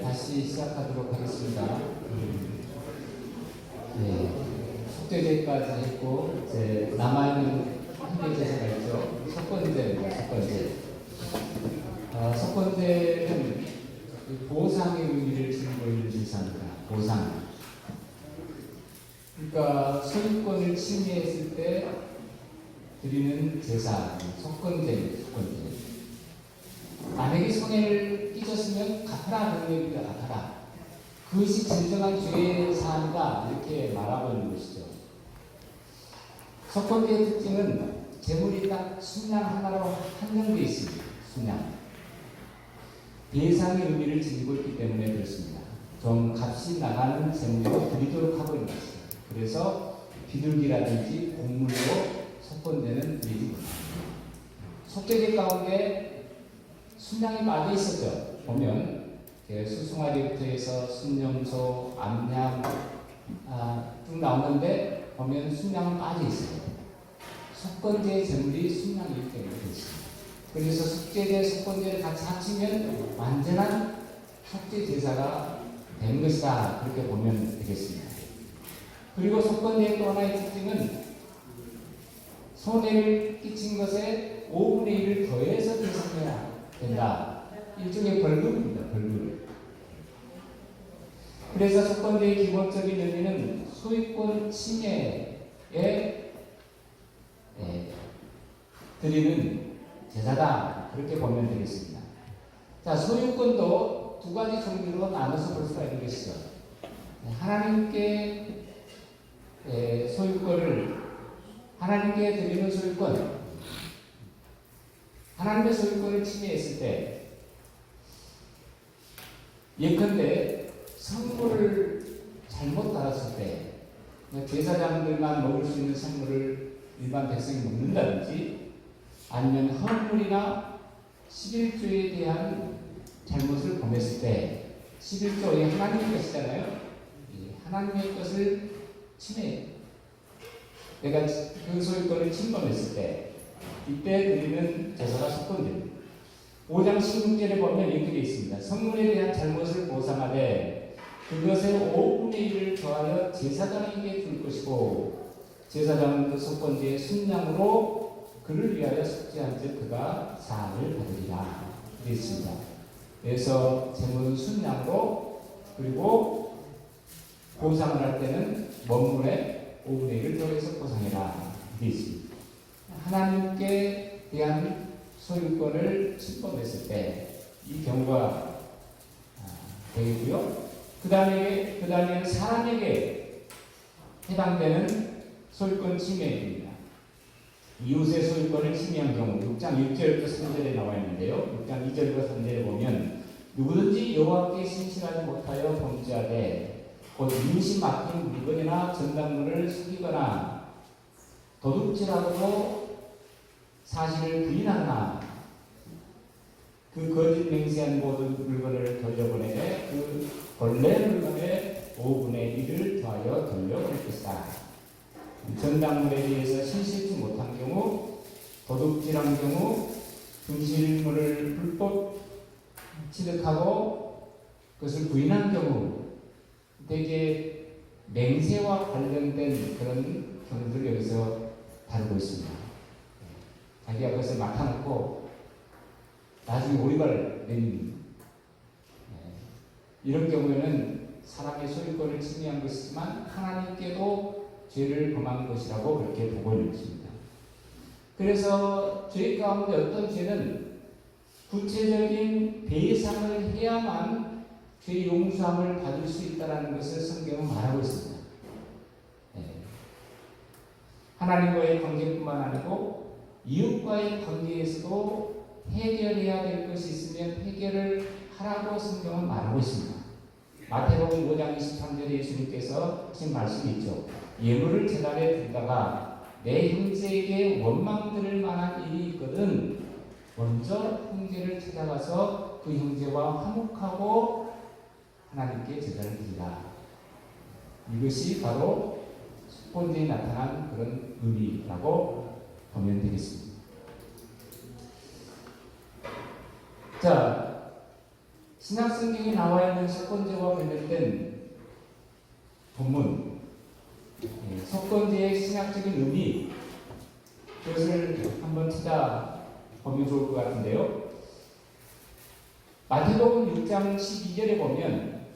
다시 시작하도록 하겠습니다. 속죄제까지 했고, 이제 남아있는 한 개 제사가 있죠. 속건제입니다. 속건제. 속건제는 보상의 의미를 지니고 있는 제사입니다. 보상. 그러니까 소유권을 침해했을 때 드리는 제사, 속건제입니다. 속건제. 남에게 손해를 끼쳤으면 갚아라, 그런 얘기입니다. 갚아라. 그것이 진정한 죄의 사안이다, 이렇게 말하고 것이죠. 속건제의 특징은 재물이 딱 순양 하나로 한정되어 있습니다. 순양. 배상의 의미를 지니고 있기 때문에 그렇습니다. 좀 값이 나가는 재물로 드리도록 하고 있는 것입니다. 그래서 비둘기라든지 곡물로 속건제는 드리지 못합니다. 속죄제 가운데 순양이 빠져 있었죠. 보면 수송아지부터 해서 순염소, 암양 쭉 나오는데 보면 순양은 빠져 있어요. 속건제의 재물이 순양이기 때문에 그렇습니다. 그래서 속죄제, 속건제를 같이 합치면 완전한 속죄 제사가 되는 것이다, 그렇게 보면 되겠습니다. 그리고 속건제의 또 하나의 특징은 손해를 끼친 것에 5분의 1을 더해서 계산해야 된다. 일종의 벌금입니다. 벌금. 그래서 속건제의 기본적인 의미는 소유권 침해에 드리는 제사다, 그렇게 보면 되겠습니다. 자, 소유권도 두 가지 종류로 나눠서 볼 수가 있는 것이죠. 하나님께 소유권을, 하나님께 드리는 소유권, 하나님의 소유권을 침해했을 때, 예컨대 선물을 잘못 달았을 때, 제사장들만 먹을 수 있는 선물을 일반 백성이 먹는다든지, 아니면 헌물이나 11조에 대한 잘못을 범했을 때, 11조의 하나님의 것이잖아요. 하나님의 것을 침해, 내가 그 소유권을 침범했을 때, 이때 드리는 제사가 속건제입니다. 5장 16절에 보면 이렇게 되어 있습니다. 성물에 대한 잘못을 보상하되 그것의 5분의 1을 더하여 제사장에게 줄 것이고 제사장은 그 속건제의 순양으로 그를 위하여 속죄한 즉 그가 사함을 받으리라 되어 있습니다. 그래서 재물은 순양으로, 그리고 보상을 할 때는 원물의 5분의 1을 더해서 보상해라 되어 있습니다. 하나님께 대한 소유권을 침범했을 때 이 경우가 되겠고요. 그 다음에는 사람에게 해당되는 소유권 침해입니다. 이웃의 소유권을 침해한 경우 6장 1절부터 3절에 나와 있는데요. 6장 2절부터 3절에 보면 누구든지 여호와께 신실하지 못하여 범죄하되 곧 임시 맡긴 물건이나 전당물을 속이거나 도둑질하고 사실을 부인하거나 그 거짓 맹세한 모든 물건을 돌려보내되 그 본래 물건의 5분의 1을 더하여 돌려보낼 것이다. 전당물에 대해서 신실치 못한 경우, 도둑질한 경우, 분실물을 불법 취득하고 그것을 부인한 경우, 대개 맹세와 관련된 그런 경우들을 여기서 다루고 있습니다. 자기가 그것을 맡아놓고 나중에 오리발 내는 이런 경우에는 사람의 소유권을 침해한 것이지만 하나님께도 죄를 범한 것이라고 그렇게 보고 있는 것입니다. 그래서 죄 가운데 어떤 죄는 구체적인 배상을 해야만 죄 용서함을 받을 수 있다는 것을 성경은 말하고 있습니다. 하나님과의 관계뿐만 아니고 이웃과의 관계에서도 해결해야 될 것이 있으면 해결을 하라고 성경은 말하고 있습니다. 마태복음 5장 23절에 예수님께서 하신 말씀이 있죠. 예물을 제단에 두다가 내 형제에게 원망 들을 만한 일이 있거든 먼저 형제를 찾아가서 그 형제와 화목하고 하나님께 제단을 드리라. 이것이 바로 속건제에 나타난 그런 의미라고 보면 되겠습니다. 자, 신약성경에 나와 있는 속건제와 관련된 본문, 속건제의 신학적인 의미, 그것을 한번 찾아보면 좋을 것 같은데요. 마태복음 6장 12절에 보면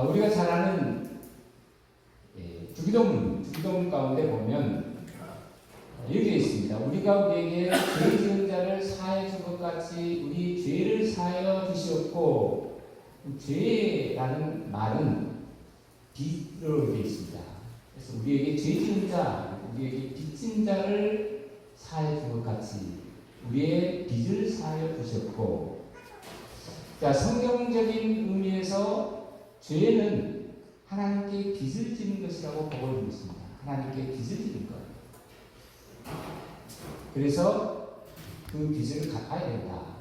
우리가 잘 아는 주기도문 가운데 보면 여기 되어 있습니다. 우리가 우리에게 죄 지은 자를 사하여 준 것 같이 우리 죄를 사하여 주시옵고, 죄라는 말은 빚으로 되어 있습니다. 그래서 우리에게 죄 지은 자, 우리에게 빚진 자를 사하여 준 것 같이 우리의 빚을 사하여 주셨고, 자, 성경적인 의미에서 죄는 하나님께 빚을 지는 것이라고 보고 있습니다. 하나님께 빚을 지는 것. 그래서 그 빚을 갚아야 된다.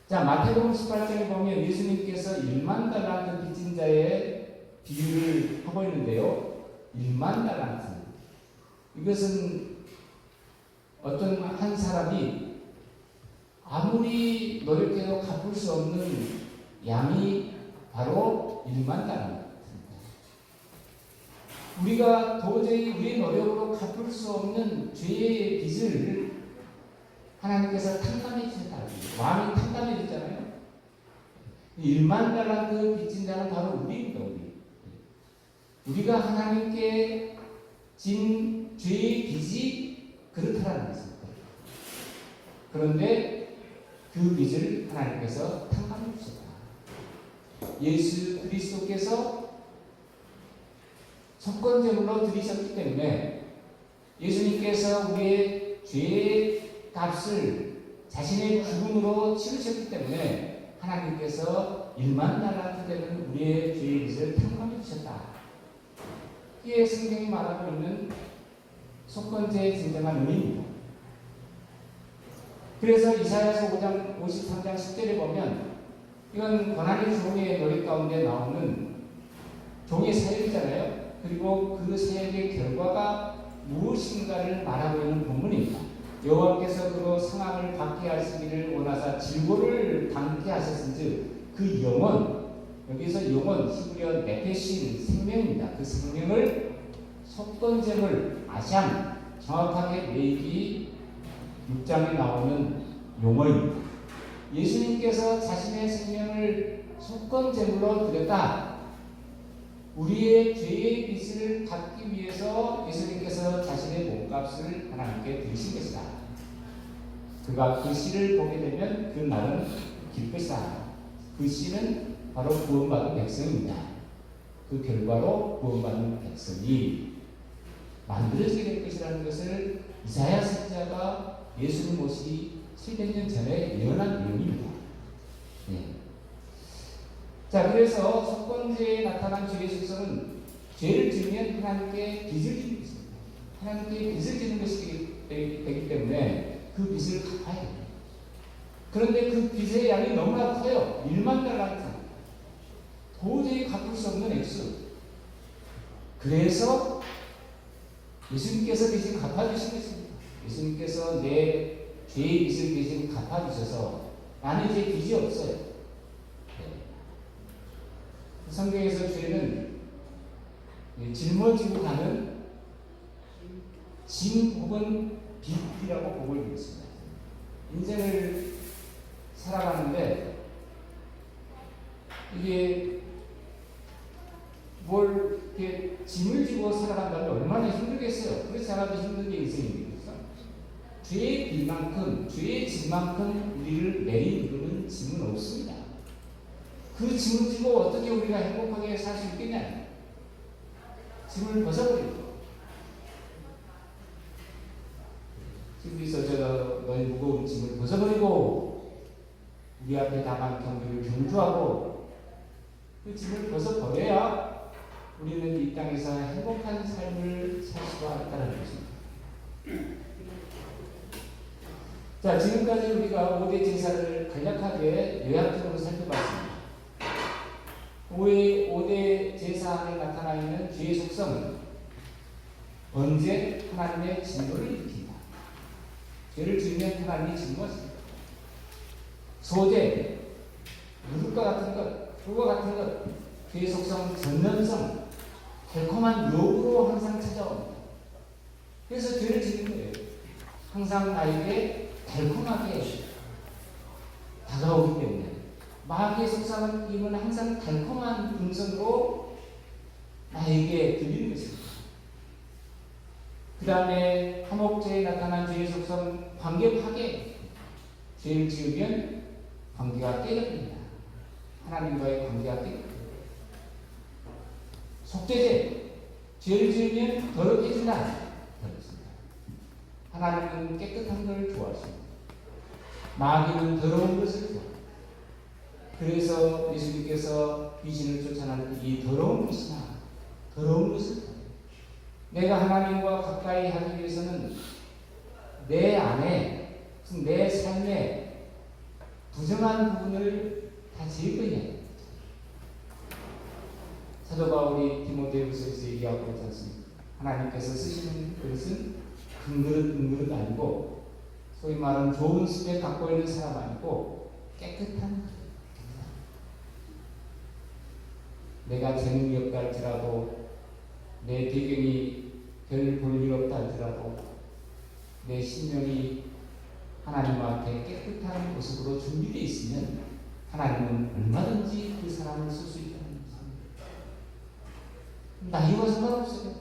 자, 마태복음 18장에 보면 예수님께서 1만 달란트 빚진 자의 비유를 하고 있는데요. 1만 달란트. 이것은 어떤 한 사람이 아무리 노력해도 갚을 수 없는 양이 바로 1만 달란트. 우리가 도저히 우리의 노력으로 갚을 수 없는 죄의 빚을 하나님께서 탕감해 주셨다. 마음이 탕감해졌잖아요. 1만 달란트 빚진 자는 바로 우리입니다. 우리가 하나님께 진 죄의 빚이 그렇다라는 것입니다. 그런데 그 빚을 하나님께서 탕감해 주셨다. 예수 그리스도께서 속건제물로 드리셨기 때문에 예수님께서 우리의 죄의 값을 자신의 죽음으로 치르셨기 때문에 하나님께서 1만 달란트 되는 우리의 죄의 빚을 탕감해 주셨다. 이게 성경이 말하고 있는 속건제의 진정한 의미입니다. 그래서 이사야서 5장 53장 10절에 보면 이건 고난의 종의 노래 가운데 나오는 종의 사역이잖아요. 그리고 그 사역의 결과가 무엇인가를 말하고 있는 본문입니다. 여호와께서 그로 상함을 받게 하시기를 원하사 질고를 당케 하셨은즉 그 영혼, 여기서 영혼 히브리어 네페신 생명입니다. 그 생명을 속건제물 아샴, 정확하게 레위기 6장에 나오는 용어입니다. 예수님께서 자신의 생명을 속건제물로 드렸다. 우리의 죄의 빚을 갚기 위해서 예수님께서 자신의 몸값을 하나님께 드리신 것이다. 그가 그 씨를 보게 되면 그 날은 길 것이다. 그 씨는 바로 구원받은 백성입니다. 그 결과로 구원받은 백성이 만들어지게 될 것이라는 것을 이사야 선지자가 예수님 오시기 700년 전에 예언한 내용입니다. 자, 그래서 속건제에 나타난 죄의 속성은 죄를 지으면 하나님께 빚을 지는 것입니다. 하나님께 빚을 지는 것이 되기 때문에 그 빚을 갚아야 됩니다. 그런데 그 빚의 양이 너무나 커요. 1만 달란트. 도저히 갚을 수 없는 액수. 그래서 예수님께서 대신 갚아주신 것입니다. 예수님께서 내 죄의 빚을 대신 갚아주셔서 나는 이제 빚이 없어요. 성경에서 죄는 짊어지고 가는 짐 혹은 빚이라고 보고 있습니다. 인생을 살아가는데 이게 뭘 이렇게 짐을 지고 살아간다면 얼마나 힘들겠어요. 그렇지 않아도 힘든 게 인생입니다. 죄의 빚만큼, 죄의 짐만큼 우리를 내리누르는 짐은 없습니다. 그 짐을 지고 어떻게 우리가 행복하게 살 수 있겠냐? 짐을 벗어버리고. 그래서 제가 너희 무거운 짐을 벗어버리고 우리 앞에 당한 경주를 경주하고 그 짐을 벗어버려야 우리는 이 땅에서 행복한 삶을 살 수가 있다는 것입니다. 자, 지금까지 우리가 5대 제사를 간략하게 요약적으로 살펴봤습니다. 5대 제사 안에 나타나 있는 죄의 속성은 언제 하나님의 진노를 일으킨다. 죄를 지으면 하나님이 증거하십니다. 소재, 누룩과 같은 것, 그와 같은 것, 죄의 속성, 전념성, 달콤한 욕으로 항상 찾아옵니다. 그래서 죄를 짓는 거예요. 항상 나에게 달콤하게 다가오기 때문에 마귀의 속삭임은 힘은 항상 달콤한 음성으로 나에게 들리는 것입니다. 그 다음에 화목제에 나타난 죄의 속성은 관계 파괴. 죄를 지으면 관계가 깨집니다. 하나님과의 관계가 깨집니다. 속죄제. 죄를 지으면 더럽혀진다. 하나님은 깨끗한 걸 좋아하십니다. 마귀는 더러운 것을 좋아합니다. 그래서 예수님께서 귀신을 쫓아낼 때 이 더러운 것이나 더러운 것을 좋아합니다. 내가 하나님과 가까이 하기 위해서는 내 안에, 내 삶에 부정한 부분을 다 제거해야 합니다. 사도 바울이 디모데후서에서 얘기하고 있지 않습니까? 하나님께서 쓰시는 그릇은 금그릇 아니고 소위 말하는 좋은 습에 갖고 있는 사람 아니고 깨끗한 그릇. 내가 재능이 없다 할지라도 내 배경이 별 볼 일 없다 할지라도 내 심령이 하나님 앞에 깨끗한 모습으로 준비되어 있으면 하나님은 얼마든지 그 사람을 쓸 수 있다는 것입니다. 나이와 상관없어요.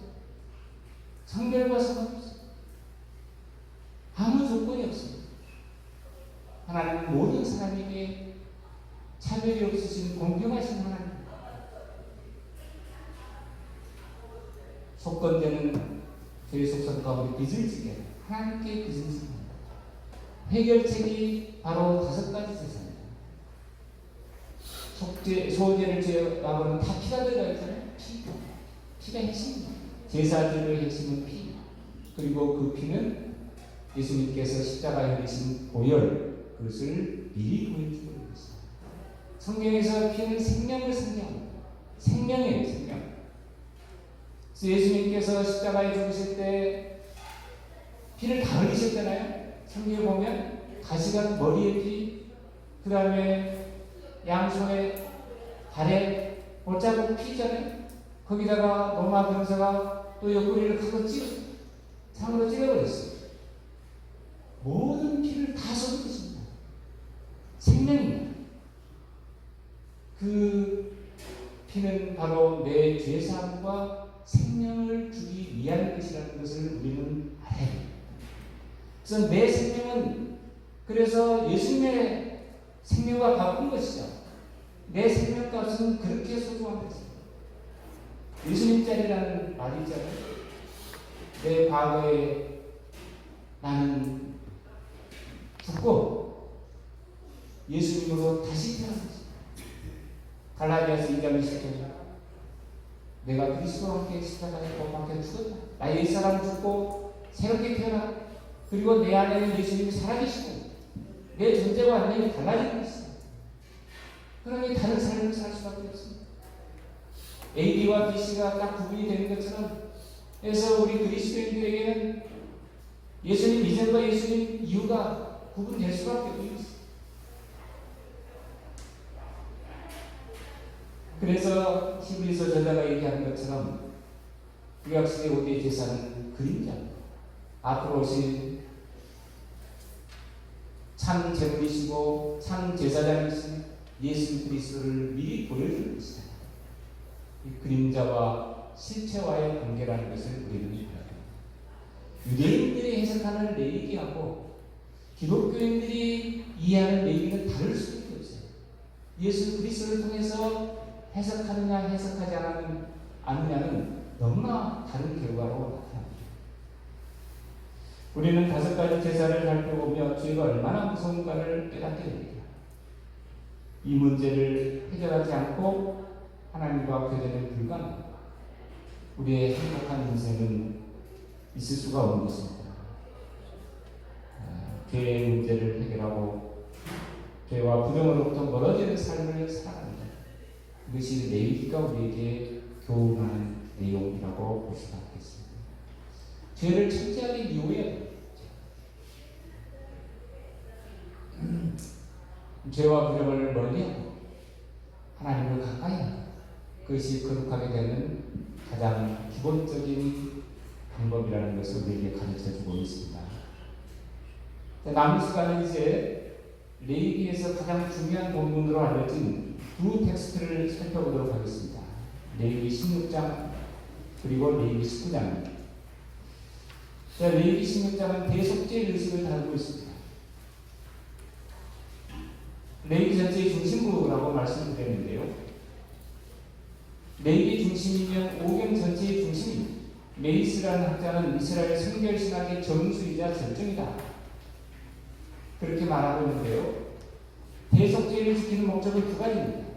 성별과 상관없어요. 아무 조건이 없습니다. 하나님은 모든 사람에게 차별이 없으신 공평하신 하나님. 속건되는 죄의 속성 가운데 빚을 지게 하나님께 빚을 지게 해결책이 바로 5가지 제사입니다. 소제를 제어하고는 다 피가 들어가 있잖아요. 피가 핵심입니다. 제사들의 핵심은 피. 그리고 그 피는 예수님께서 십자가에 흘리신 보혈, 그것을 미리 보여주고 있습니다. 성경에서 피는 생명을 상징합니다. 생명이에요, 생명. 그래서 예수님께서 십자가에 죽으실 때 피를 다 흘리셨잖아요. 성경에 보면 가시가 머리에 피, 그 다음에 양손에 발에 볼자국 피잖아요. 거기다가 로마 병사가 또 옆구리를 크고 창으로 찔러버렸어요. 모든 피를 다 쏟은 것입니다. 생명입니다. 그 피는 바로 내 죄사함과 생명을 주기 위한 것이라는 것을 우리는 알아야 합니다. 그래서 내 생명은 그래서 예수님의 생명과 바꾼 것이죠. 내 생명값은 그렇게 소중한 것입니다. 예수님 자리라는 말이 있잖아요. 내 과거에 나는 죽고 예수님으로 다시 태어난 것입니다. 갈라디아서 2장 20절 내가 그리스도와 함께 십자가에 못 박혀 죽었다. 나의 옛사람은 죽고 새롭게 태어나 그리고 내 안에는 예수님이 살아계시고 내 존재와 완전히 달라지는 것입니다. 그러니 다른 삶을 살 수밖에 없습니다. AD와 BC가 딱 구분이 되는 것처럼 그래서 우리 그리스도인들에게는 예수님 이전과 예수님 이후가 구분될 수밖에 없습니다. 그래서 히브리서 저자가 얘기하는 것처럼 구약시대 5대 제사는 그림자입니다. 앞으로 오신 참 제물이시고 참 제사장이신 예수 그리스도를 미리 보여주는 것이다. 이 그림자와 실체와의 관계라는 것을 우리는 알아야 합니다. 유대인들이 해석하는 레위기하고 기독교인들이 이해하는 레위기는 다를 수밖에 없어요. 예수 그리스도를 통해서 해석하느냐 해석하지 않느냐는 너무나 다른 결과로 나타납니다. 우리는 5가지 제사를 살펴보며 죄가 얼마나 무서운가를 깨닫게 됩니다. 이 문제를 해결하지 않고 하나님과 교제는 불가능합니다. 우리의 행복한 인생은 있을 수가 없는 것입니다. 죄의 문제를 해결하고 죄와 부정으로부터 멀어지는 삶을 살아갑니다. 이것이 레위기가 우리에게 교훈하는 내용이라고 볼 수가 있겠습니다. 죄를 철저하게 미워해야 됩니다. 죄와 부정을 멀리하고 하나님을 가까이 하고 그것이 거룩하게 되는 가장 기본적인 방법이라는 것을 우리에게 가르쳐주고 있습니다. 남은 시간은 이제 레위기에서 가장 중요한 본문으로 알려진 두 텍스트를 살펴보도록 하겠습니다. 레위기 16장 그리고 레위기 19장입니다. 레위기 16장은 대속죄 의식을 다루고 있습니다. 레위기 전체의 중심부라고 말씀드렸는데요. 레위기 중심이면 오경 전체의 중심입니다. 메이스라는 학자는 이스라엘 성결신학의 정수이자 절정이다, 그렇게 말하고 있는데요. 대속죄를 지키는 목적은 두 가지입니다.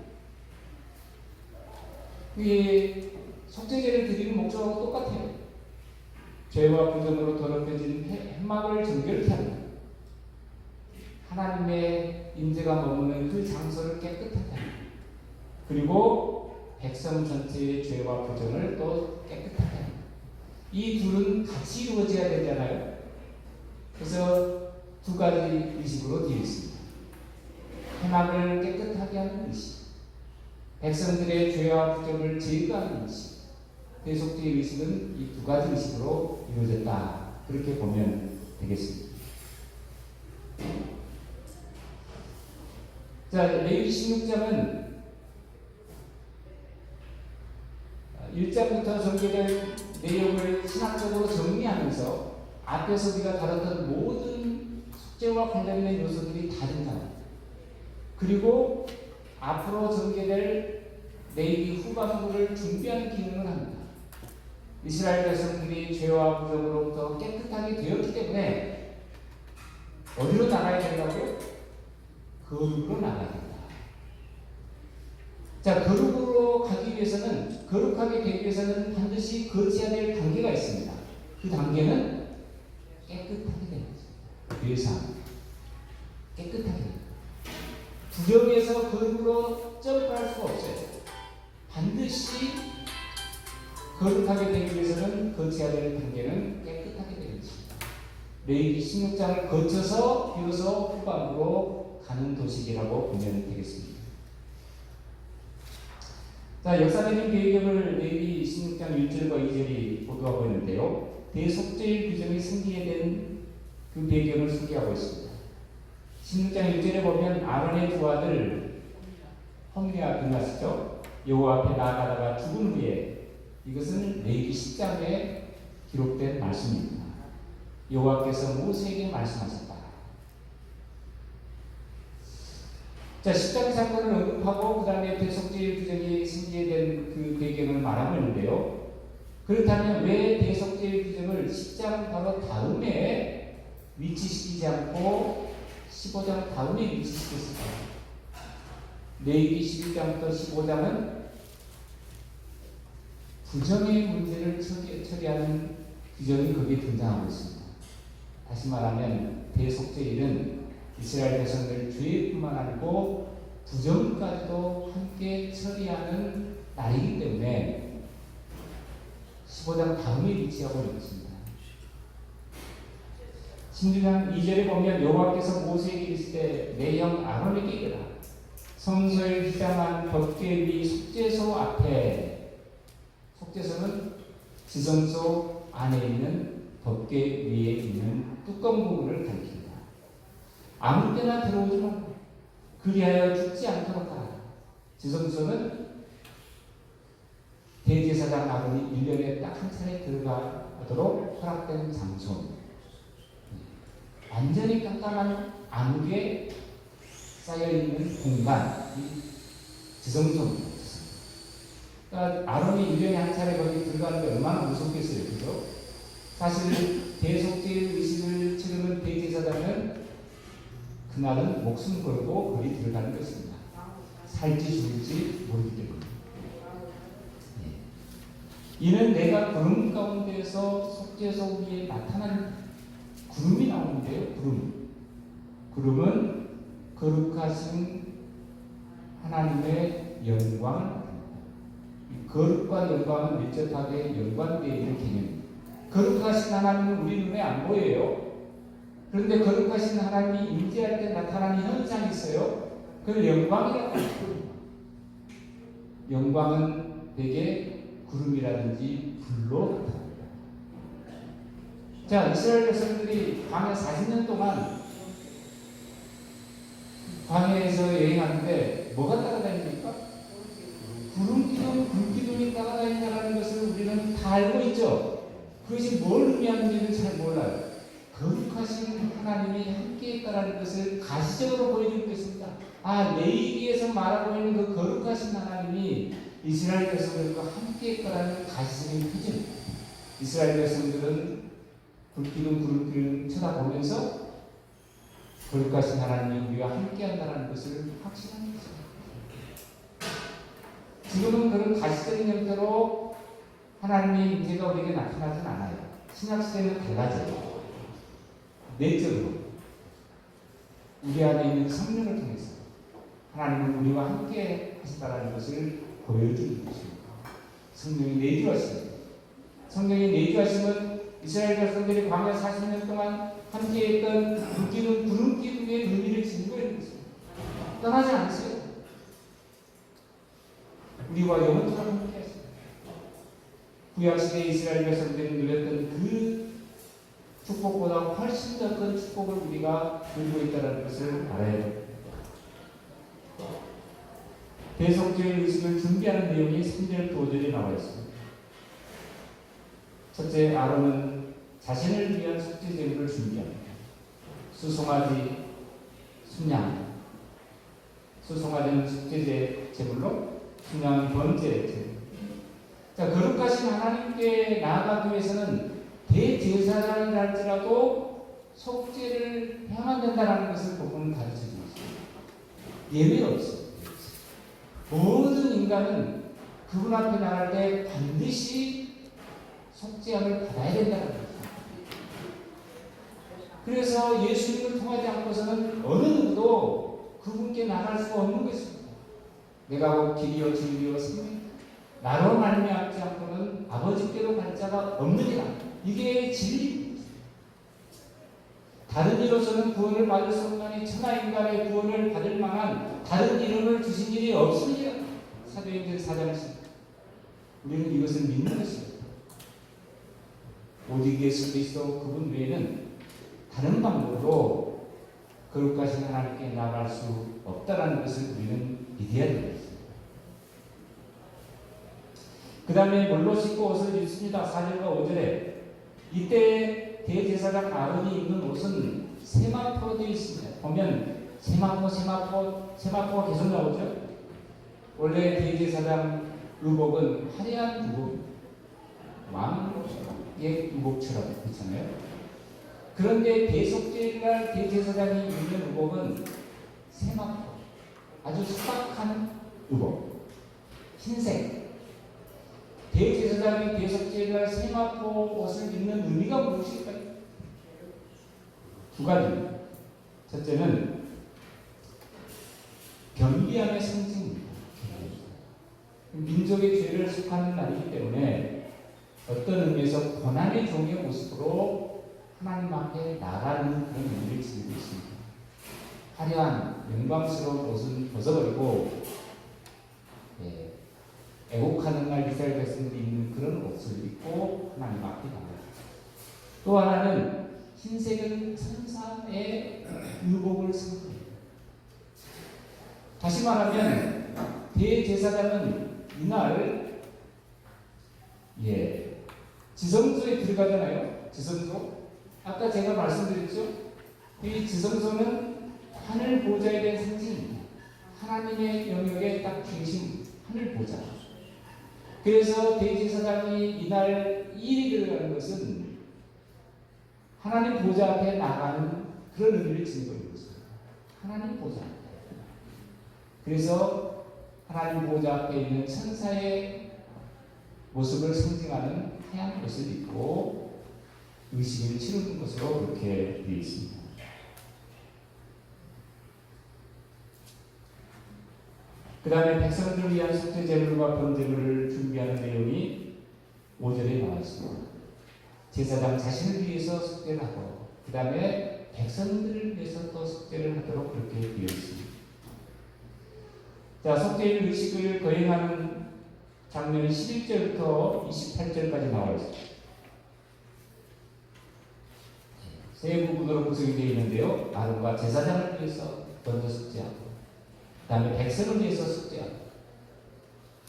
그게 속죄제를 드리는 목적하고 똑같아요. 죄와 부정으로 더럽혀진 해막을 정결케 합니다. 하나님의 임재가 머무는 그 장소를 깨끗하게 합니다. 그리고 백성 전체의 죄와 부정을 또 깨끗하게 합니다. 이 둘은 같이 이루어져야 되잖아요. 그래서 두 가지 의식으로 되어 있습니다. 해막을 깨끗하게 하는 의식, 백성들의 죄와 부정을 제거하는 의식, 대속죄 의식은 이 두 가지 의식으로 이루어졌다, 그렇게 보면 되겠습니다. 자, 레위기 16장은 1장부터 전개될 내용을 신학적으로 정리하면서 앞에서 우리가 다뤘던 모든 속죄와 관련된 요소들이 다 등장합니다. 그리고 앞으로 전개될 레위기 후반부를 준비하는 기능을 합니다. 이스라엘 백성들이 죄와 부정으로부터 깨끗하게 되었기 때문에 어디로 나가야 된다고요? 거룩으로 나가야 된다. 자, 거룩으로 가기 위해서는, 거룩하게 되기 위해서는 반드시 거쳐야 될 단계가 있습니다. 그 단계는 깨끗하게 되는 거죠. 예상. 깨끗하게 되는 거죠. 부정에서 거룩으로 점프할 수가 없어요. 반드시 거룩하게 되기 위해서는 거쳐야 될 단계는 깨끗하게 되는 것입니다. 레위기 16장을 거쳐서 비로소 후반부로 가는 도식이라고 보면 되겠습니다. 자, 역사적인 배경을 레위기 16장 1절과 2절이 보도하고 있는데요. 대속죄의 규정이 승기에 된 그 배경을 소개하고 있습니다. 16장 1절에 보면 아론의 두 아들 홈리와 비나스죠. 여호와 앞에 나아가다가 죽은 후에, 이것은 레위기 10장에 기록된 말씀입니다. 여호와께서 모세에게 말씀하셨다. 자, 10장 사건을 언급하고 그 다음에 대속죄의 규정이 승계된 그 배경을 말하고 있는데요. 그렇다면 왜 대속죄의 규정을 10장 바로 다음에 위치시키지 않고 15장 다음에 위치시켰을까요? 레위기 11장부터 15장은 부정의 문제를 처리하는 규정이 거기에 등장하고 있습니다. 다시 말하면 대속죄일은 이스라엘 백성들 죄뿐만 아니고 부정까지도 함께 처리하는 날이기 때문에 15장 다음에 위치하고 있습니다. 16장 2절에 보면 여호와께서 모세에게 이르시되 내 형 아론에게 이르라 성소에 휘장한 법궤 위 속죄소 앞에, 속죄소는 지성소 안에 있는 법궤 위에 있는 뚜껑 부분을 가리킵니다. 아무 때나 들어오지 말고 그리하여 죽지 않도록 하라. 지성소는 대제사장 아론이 1년에 딱 한 차례 들어가도록 허락된 장소입니다. 완전히 깜깜한 암흑에 쌓여있는 공간, 지성소입니다. 그러니까 아론이 1년에 한 차례 거기 들어가는 게 얼마나 무섭겠어요, 그죠? 사실 대속죄의 의식을 치르는 대제사장은 그날은 목숨 걸고 거기 들어가는 것입니다. 살지 죽을지 모르기 때문에. 이는 내가 구름 가운데서 속죄소 위에 나타난 구름이 나오는데요. 구름은 거룩하신 하나님의 영광을 나타냅니다. 거룩과 영광은 밀접하게 연관되어 있는 개념입니다. 거룩하신 하나님은 우리 눈에 안 보여요. 그런데 거룩하신 하나님이 임재할 때 나타나는 현상이 있어요. 그걸 영광이라고 합니다. 영광은 대개 구름이라든지 불로 나타납니다. 자, 이스라엘 백성들이 광야 40년 동안 광야에서 여행하는데 뭐가 따라다닙니까? 구름기둥, 불기둥이 따라다닌다는 것을 우리는 다 알고 있죠. 그것이 뭘 의미하는지는 잘 몰라요. 거룩하신 하나님이 함께 있다는 것을 가시적으로 보여주고 있습니다. 레위기에서 말하고 있는 그 거룩하신 하나님이 이스라엘 백성들과 함께 있다는 가시적인 표정. 이스라엘 백성들은 불기둥, 구름기둥 쳐다보면서 거룩하신 하나님이 우리와 함께 한다는 것을 확신하는 것입니다. 지금은 그런 가시적인 형태로 하나님의 임재가 우리에게 나타나진 않아요. 신약시대는 달라져요. 내적으로 우리 안에 있는 성령을 통해서 하나님은 우리와 함께 하시다라는 것을 보여주는 것입니다. 성령이 내주하십니다. 성령이 내주하심은 이스라엘 백성들이 광야 40년 동안 함께 했던 불기둥, 구름기둥의 의미를 지니고 있는 것입니다. 떠나지 않으세요. 우리와 영원토록 함께 하십니다. 구약시대 이스라엘 백성들이 누렸던 그 축복보다 훨씬 더 큰 축복을 우리가 누리고 있다는 것을 알아야 됩니다. 대속죄의 의식을 준비하는 내용이 3절, 5절에 나와 있습니다. 첫째, 아론은 자신을 위한 속죄 제물을 준비합니다. 수송아지, 순양. 수송아지는 속죄 제물로, 순양은 번제 제물. 자, 거룩하신 하나님께 나아가기 위해서는 대제사장이랄지라도 속죄를 해야만 된다는 것을 복음은 가르쳐주고 있습니다. 예외 없습니다. 모든 인간은 그분 앞에 나갈 때 반드시 속죄함을 받아야 된다는 것입니다. 그래서 예수님을 통하지 않고서는 어느 누구도 그분께 나갈 수가 없는 것입니다. 내가 길이요 진리요 생명 나로 말미암지 않고는 아버지께로 갈 자가 없느니라. 이게 진리입니다. 다른 이로서는 구원을 받을 수 없나니 천하 인간의 구원을 받을 만한 다른 이름을 주신 일이 없습니다. 사도행전 4장씩 우리는 이것을 믿는 것입니다. 오직 예수 그리스도 그분 외에는 다른 방법으로 거룩하신 하나님께 나아갈 수 없다는 것을 우리는 믿어야 됩니다. 그 다음에 물로 씻고 옷을 입습니다. 4절과 5절에 이때 대제사장 아론이 입는 옷은 세마포로 되어 있습니다. 보면 세마포가 계속 나오죠. 원래 대제사장 의복은 화려한 의복입니다. 왕의 의복처럼 그렇잖아요. 그런데 대속죄날 대제사장이 입는 의복은 세마포, 아주 소박한 의복, 흰색. 대제사장이 대속죄날 세마포 옷을 입는 의미가 무엇일까요? 두 가지입니다. 첫째는 겸비함의 상징입니다. 민족의 죄를 속하는 날이기 때문에 어떤 의미에서 고난의 종의 모습으로 하나님 앞에 나가는 그런 의미를 지니고 있습니다. 화려한 영광스러운 옷은 벗어버리고 애곡하는 날 이스라엘 백성들이 입는 그런 옷을 입고 하나님 앞에 나갑니다. 또 하나는 흰색은 천사의 의복을 상징합니다. 다시 말하면 대제사장은 이날 지성소에 들어가잖아요. 지성소. 아까 제가 말씀드렸죠. 이 지성소는 하늘 보좌에 대한 상징입니다. 하나님의 영역에 딱 중심, 하늘 보좌. 그래서 대제사장이 이날 이 일이 들어가는 것은 하나님 보좌 앞에 나가는 그런 의미를 지니고 있는 것입니다. 하나님 보좌. 그래서 하나님 보좌 앞에 있는 천사의 모습을 상징하는 하얀 옷을 입고 의식을 치르는 것으로 그렇게 되어 있습니다. 그 다음에 백성들을 위한 속죄 제물과 번제물을 준비하는 내용이 5절에 나와 있습니다. 제사장 자신을 위해서 속죄를 하고 그 다음에 백성들을 위해서 또 속죄를 하도록 그렇게 되어 있습니다. 자, 속죄일 의식을 거행하는 장면이 11절부터 28절까지 나와 있습니다. 세 부분으로 구성이 되어 있는데요. 아론과 제사장을 위해서 먼저 속죄하고, 그 다음에 백성을 위해서 속죄하고,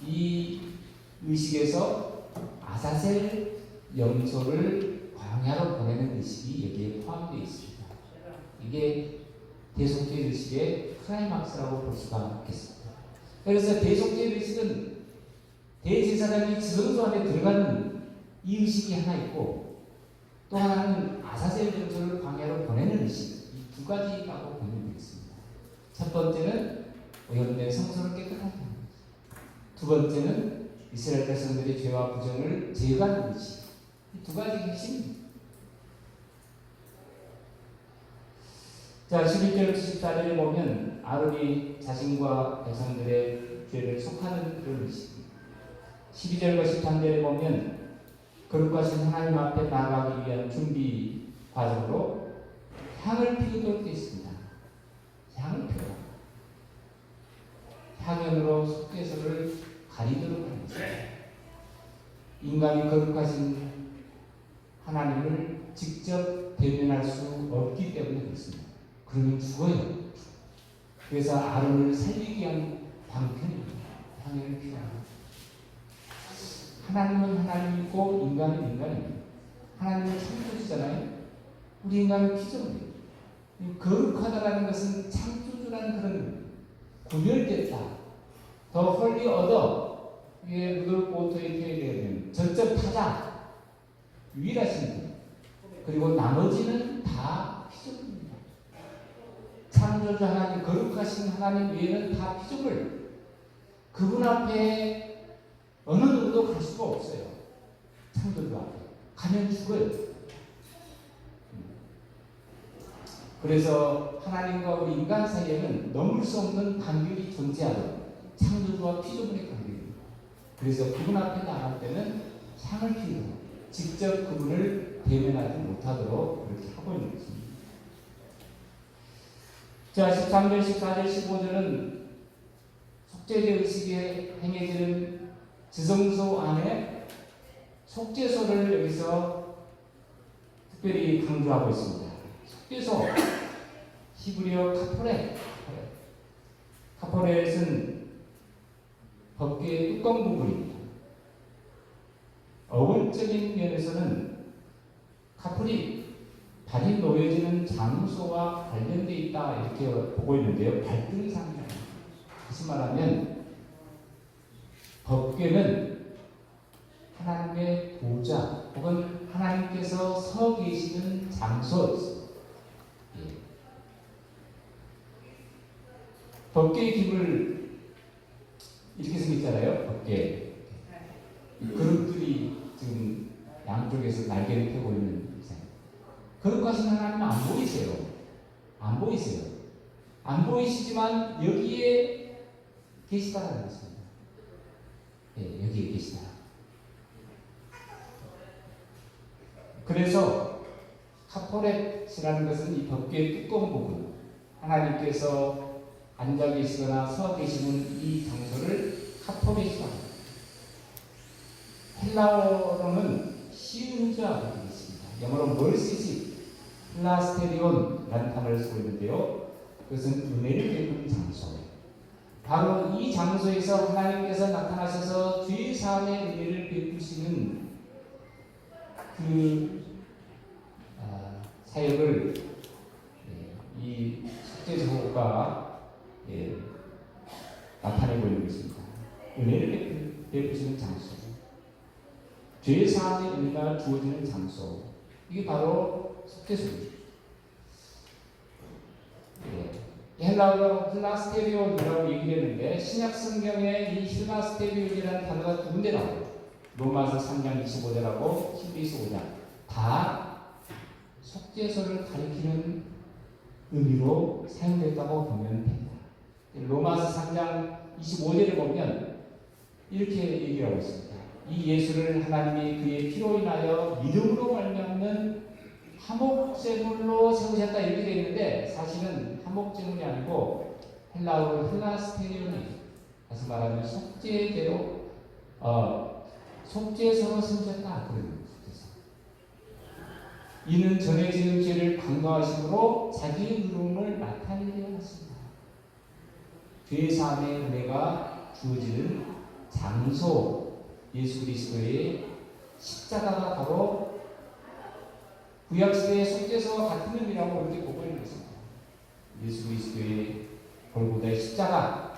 이 의식에서 아사셀 염소를 광야로 보내는 의식이 여기에 포함되어 있습니다. 이게 대속죄 의식의 클라이막스라고 볼 수가 있겠습니다. 그래서 대속죄 의식은 대제사장이 지성소 안에 들어가는 이 의식이 하나 있고, 또 하나는 아사셀 염소를 광야로 보내는 의식, 이 두 가지라고 보면 되겠습니다. 첫 번째는 오염된 성소를 깨끗하게 하는 의식, 두 번째는 이스라엘 백성들의 죄와 부정을 제거하는 의식, 이 두 가지 핵심입니다. 자, 11절 14절에 보면 아론이 자신과 백성들의 죄를 속하는 그런 의식입니다. 12절과 13절에 보면 거룩하신 하나님 앞에 나아가기 위한 준비 과정으로 향을 피우도록 되어 있습니다. 향을 피우라. 향연으로 속죄소를 가리도록 하는 것입니다. 인간이 거룩하신 하나님을 직접 대면할 수 없기 때문에 그렇습니다. 그러면 죽어요. 그래서 아론을 살리기 위한 방편입니다. 향연을 피우라. 하나님은 하나님이고 인간은 인간입니다. 하나님은 창조주잖아요. 우리 인간은 피조물이에요. 거룩하다라는 것은 창조주라는 그런 구별됐다. 더 홀리 어더 위에 루돌프 오토의 표현되는 전적 타자 유일하신 분. 그리고 나머지는 다 피조물입니다. 창조주 하나님, 거룩하신 하나님 외에는 다 피조물. 그분 앞에 어느 누구도 갈 수가 없어요. 창조주 앞에 가면 죽어요. 그래서 하나님과 우리 인간 사이에는 넘을 수 없는 간격이 존재하는 창조주와 피조물의 관계입니다. 그래서 그분 앞에 나갈 때는 향을 피우고 직접 그분을 대면하지 못하도록 그렇게 하고 있는 것입니다. 자, 13절, 14절, 15절은 속죄제 의식에 행해지는 지성소 안에 속죄소를 여기서 특별히 강조하고 있습니다. 속죄소, 히브리어 카포렛은 법궤의 뚜껑 부분입니다. 어원적인 면에서는 카풀이 발이 놓여지는 장소와 관련되어 있다 이렇게 보고 있는데요. 발등상이라는 다시 말하면 법궤는 하나님의 보좌 혹은 하나님께서 서 계시는 장소였습니다. 법궤의 깁을 이렇게 생겼잖아요. 법궤 그룹들이 지금 양쪽에서 날개를 펴고 있는 이상. 거룩하신 하나님은 안 보이세요. 안 보이세요. 안 보이시지만 여기에 계시다라는 것입니다. 예, 여기에 계시다. 그래서 카포렛이라는 것은 이 법궤의 뚜껑 부분, 하나님께서 앉아 계시거나 서 계시는 이 장소를 카포렛이라고 합니다. 헬라어로는 시은자가 되겠습니다. 영어로 멀시시, 플라스테리온이라는 단어를 쓰고 있는데요. 그것은 은혜를 베푸는 장소. 바로 이 장소에서 하나님께서 나타나셔서 죄 사함의 은혜를 베푸시는 그 사역을 이 속죄소가 나타내고 있는 것입니다. 은혜를 베푸시는 장소, 죄 사함의 은혜가 주어지는 장소, 이게 바로 속죄소입니다. 헬라어로 힐라스테리온이라고 얘기를 했는데 신약 성경에 이 힐라스테리온이라는 단어가 두 군데 나와요. 로마서 3장 25절하고 히브리서 5장 다 속죄소를 가리키는 의미로 사용됐다고 보면 됩니다. 로마서 3장 25절을 보면 이렇게 얘기를 하고 있습니다. 이 예수를 하나님이 그의 피로 인하여 믿음으로 말미암는 화목제물로 세우셨다 이렇게 되어 있는데 사실은 화목제물이 아니고 헬라어로 힐라스테리온이 다시 말하면 속죄제로 속죄서로 섬겼다 그런 거예요. 속죄서. 이는 전에 지은 죄를 간과하심으로 자기의 의로움을 나타내려 하십니다. 죄 사함의 은혜가 주어지는 장소, 예수 그리스도의 십자가가 바로 구약시대의 속죄서와 같은 의미라고 이렇게 보고 있는 것입니다. 예수 그리스도의 골고다의 십자가,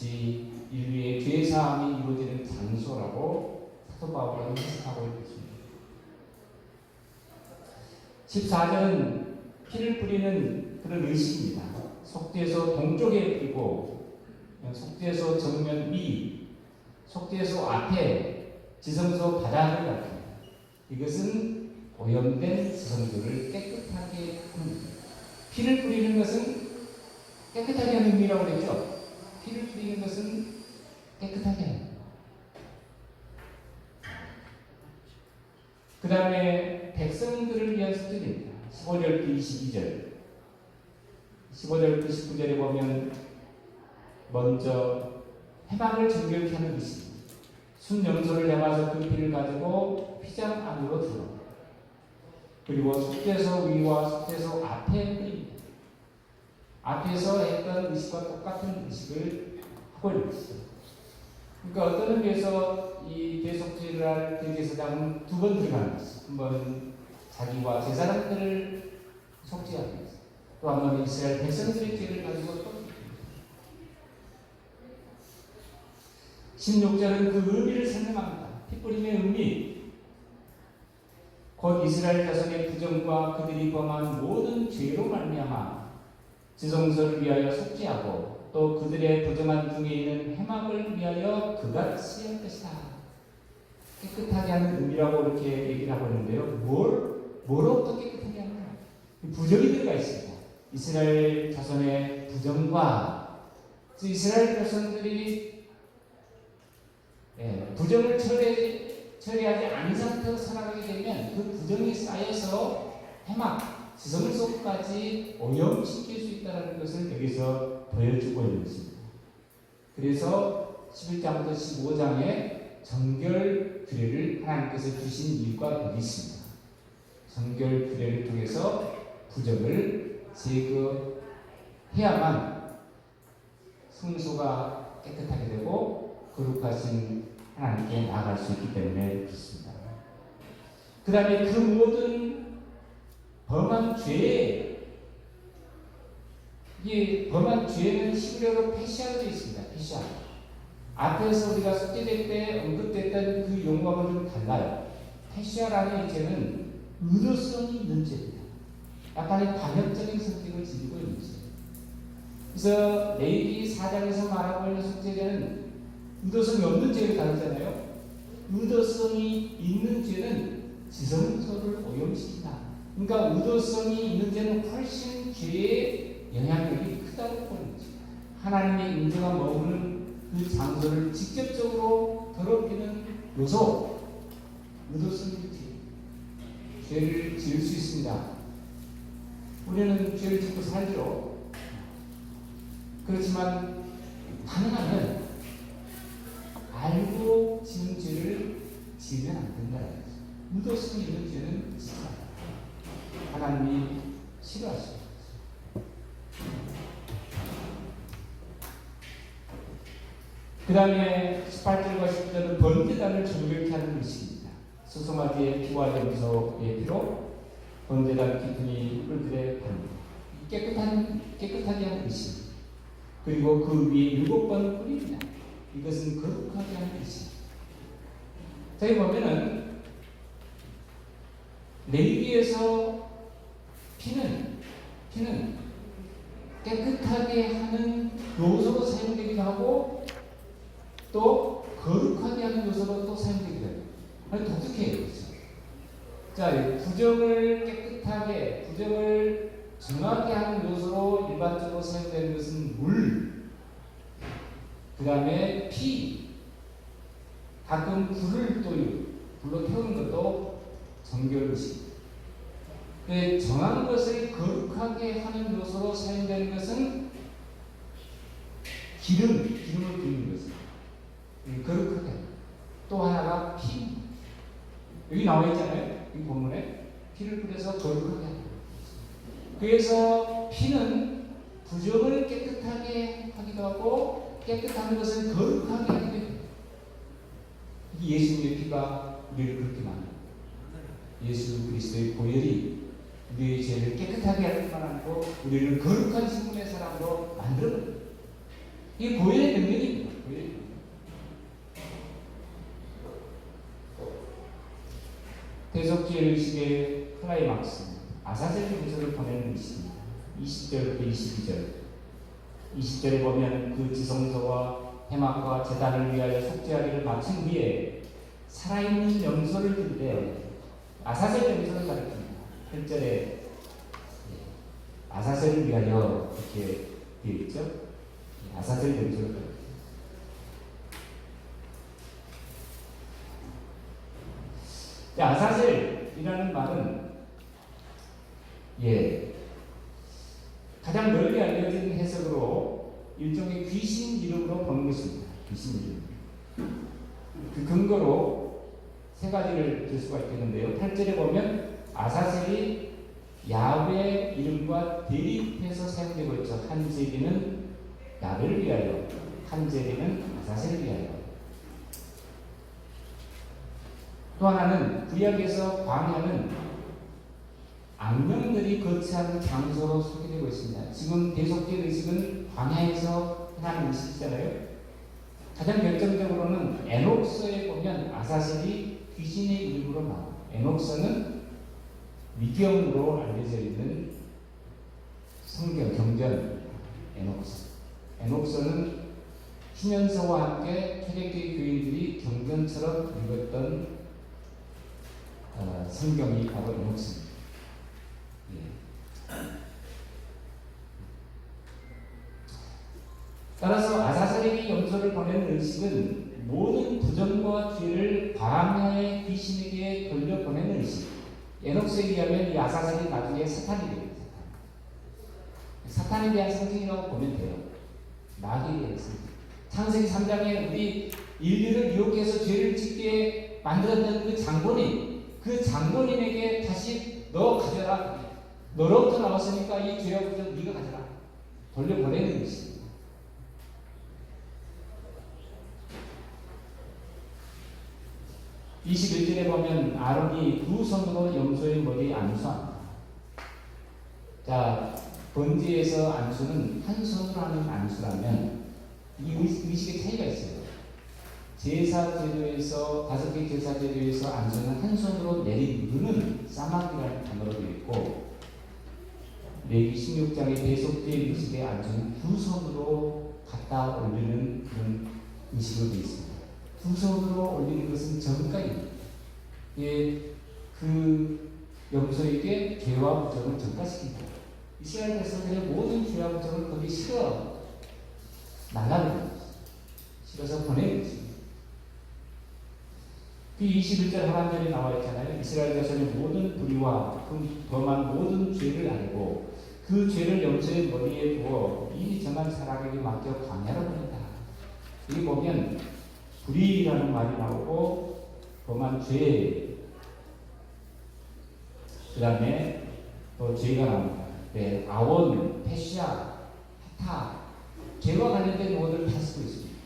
이 인류의 죄 사함이 이루어지는 장소라고 사도 바울은 해석하고 있습니다. 14절은 피를 뿌리는 그런 의식입니다. 속죄소 동쪽에 뿌리고 속죄소 정면 위, 속죄소 앞에 지성소 바닥을 닦습니다. 이것은 오염된 지성소를 깨끗하게 합니다. 피를 뿌리는 것은 깨끗하게 하는 의미라고 그랬죠. 피를 뿌리는 것은 깨끗하게 합니다. 그 다음에 백성들을 위한 속죄입니다. 15절부터 22절 15절부터 19절에 보면 먼저 해방을 정결케 하는 것입니다. 순염소를 잡아서 그 피를 가지고 휘장 안으로 들어 그리고 속죄소 위와 속죄소 앞에 뿌립니다. 앞에서 했던 의식과 똑같은 의식을 하고 있는 것이죠. 그러니까 어떤 의미에서 이 대속죄를 할 대제사장은 두 번 들어가는 것이죠. 한 번 자기와 제사장들을 속죄하기 위해서, 또 한 번 이스라엘 백성들의 죄를 가지고 또 16절은 그 의미를 설명합니다. 핏뿌림의 의미, 곧 이스라엘 자손의 부정과 그들이 범한 모든 죄로 말미암아 지성소를 위하여 속죄하고 또 그들의 부정한 중에 있는 해막을 위하여 그같이 할 것이다. 깨끗하게 하는 의미라고 이렇게 얘기를 하고 있는데요. 뭐로부터 깨끗하게 하느냐? 부정이 들어가 있습니다. 이스라엘 자손의 부정과 이스라엘 자손들이 부정을 처리하지 않은 상태로 살아가게 되면 그 부정이 쌓여서 해막, 지성소까지 오염시킬 수 있다는 것을 여기서 보여주고 있는 것입니다. 그래서 11장부터 15장에 정결 규례를 하나님께서 주신 이유가 여기 있습니다. 정결 규례를 통해서 부정을 제거해야만 성소가 깨끗하게 되고 거룩하신 하나님께 나아갈 수 있기 때문에 그렇습니다. 그 다음에 그 모든 범한 죄에, 이게 범한 죄는 히브리어로 페시아로 되어 있습니다. 페시아. 앞에서 우리가 속죄될 때 언급됐던 그 용어하고는 좀 달라요. 페시아라는 죄는 의도성이 있는 죄입니다. 약간의 반역적인 성격을 지니고 있는 죄. 그래서 레위기 4장에서 말하고 있는 속죄죄는 의도성이 없는 죄를 다루잖아요. 의도성이 있는 죄는 지성소를 오염시킨다. 그러니까 의도성이 있는 죄는 훨씬 죄의 영향력이 크다고 보는 거죠. 하나님의 인정한 머무는 그 장소를 직접적으로 더럽히는 요소, 의도성이 죄를 지을 수 있습니다. 우리는 죄를 짓고 살죠. 그렇지만 가능하면 알고 지은 죄를 지으면 안 된다는 거죠. 의도성이 있는 죄는 짓지 않아요. 하나님이 싫어하십니다. 그 다음에 18절과 19절은 번제단을 정결케 하는 것입니다. 수송아지의 피와 염소의 피로 번제단 기둥이 뿔들에 바릅니다. 깨끗하게 하는 것입니다. 그리고 그 위에 7번 뿌립니다. 이것은 거룩하게 하는 것입니다. 저희 보면은 레위기에서 피는 깨끗하게 하는 요소로 사용되기도 하고 또 거룩하게 하는 요소로 또 사용되기도 해요. 아주 독특해요. 자, 부정을 깨끗하게, 부정을 정확히 하는 요소로 일반적으로 사용되는 것은 물, 그 다음에 피, 가끔 불을 또 불로 태우는 것도 정결의식. 정한 것을 거룩하게 하는 요소로 사용되는 것은 기름을 부는 것입니다. 거룩하게. 또 하나가 피. 여기 나와 있잖아요. 이 본문에 피를 뿌려서 거룩하게 하는. 그래서 피는 부정을 깨끗하게 하기도 하고 깨끗한 것을 거룩하게 하기도 해요. 예수님의 피가 우리를 그렇게 만듭니다. 예수 그리스도의 보혈이 우리의 죄를 깨끗하게 할 뿐만 아니고 우리를 거룩한 신분의 사람으로 만들어버립니다. 이게 보혈의 능력입니다. 보혈의 능력. 대속죄 의식의 클라이막스, 아사셀 용서를 보내는 의식입니다. 20절부터 22절. 20절에 보면 그 지성소와 회막과 제단을 위하여 속죄하기를 마친 후에 살아있는 염소를 들되 아사셀 염소를 가리킵니다. 1절에 아사셀을 위하여 이렇게 되어 있죠. 아사셀 염소를 가리킵니다. 아사셀이라는 말은 가장 널리 알려진 해석으로 일종의 귀신 이름으로 보는 것입니다. 귀신 이름. 그 근거로 세 가지를 들 수가 있겠는데요. 8절에 보면 아사셀이 야훼 이름과 대립해서 사용되고 있죠. 한 제리는 야훼를 위하여, 한 제리는 아사셀을 위하여. 또 하나는 구약에서 광야는 악령들이 거처하는 장소로 소개되고 있습니다. 지금 대속죄 의식은 광야에서 하는 의식이잖아요. 가장 결정적으로는 에녹서에 보면 아사셀이 귀신의 이름으로 나옵니다. 에녹서는 미경으로 알려져 있는 성경 경전 에녹서. 에녹서는 휴면서와 함께 초대교회 교인들이 경전처럼 읽었던 성경이 바로 에녹서입니다. 따라서 아사셀에게 염소를 보내는 의식은 모든 부정과 죄를 광야의 귀신에게 돌려보내는 의식. 에녹스에 의하면 이 아사셀이 나중에 사탄이 됩니다. 사탄에 대한 상징이라고 보면 돼요. 마귀에 대한 상징. 창세기 3장에 우리 인류를 유혹해서 죄를 짓게 만들었던 그 장본인, 그 장본인에게 다시 너 가져라. 너로부터 나왔으니까 이 죄와 부정 네가 가져라. 돌려보내는 것입니다. 21절에 보면 아론이 두 손으로 염소의 머리에 안수합니다. 자, 번제에서 안수는 한 손으로 하는 안수라면 이 의식의 차이가 있어요. 제사 제도에서, 5개 제사 제도에서 안수는 한 손으로 내리누르는 사막이라는 단어로 되어 있고, 레위 16장의 대속죄 의식의 안수는 두 손으로 갖다 올리는 그런 의식으로 되어 있습니다. 두 손으로 올리는 것은 전가입니다. 그 염소에게 죄와 부정을 전가시킨다. 이스라엘 백성들의 모든 죄와 부정을 거기 실어 날라버리는 것입니다. 실어서 보내는 것입니다. 그 21절 하반절에 나와 있잖아요. 이스라엘 백성의 모든 불의와 그 범한 모든 죄를 알고 그 죄를 염소의 머리에 두어 이미 정한 사람에게 맡겨 광야로 보낸다. 여기 보면 불의라는 말이 나오고 범한 죄, 그 다음에 또 죄가 나옵니다. 네, 아원, 페시아, 하타, 죄와 관련된 용어들을 다 쓰고 있습니다.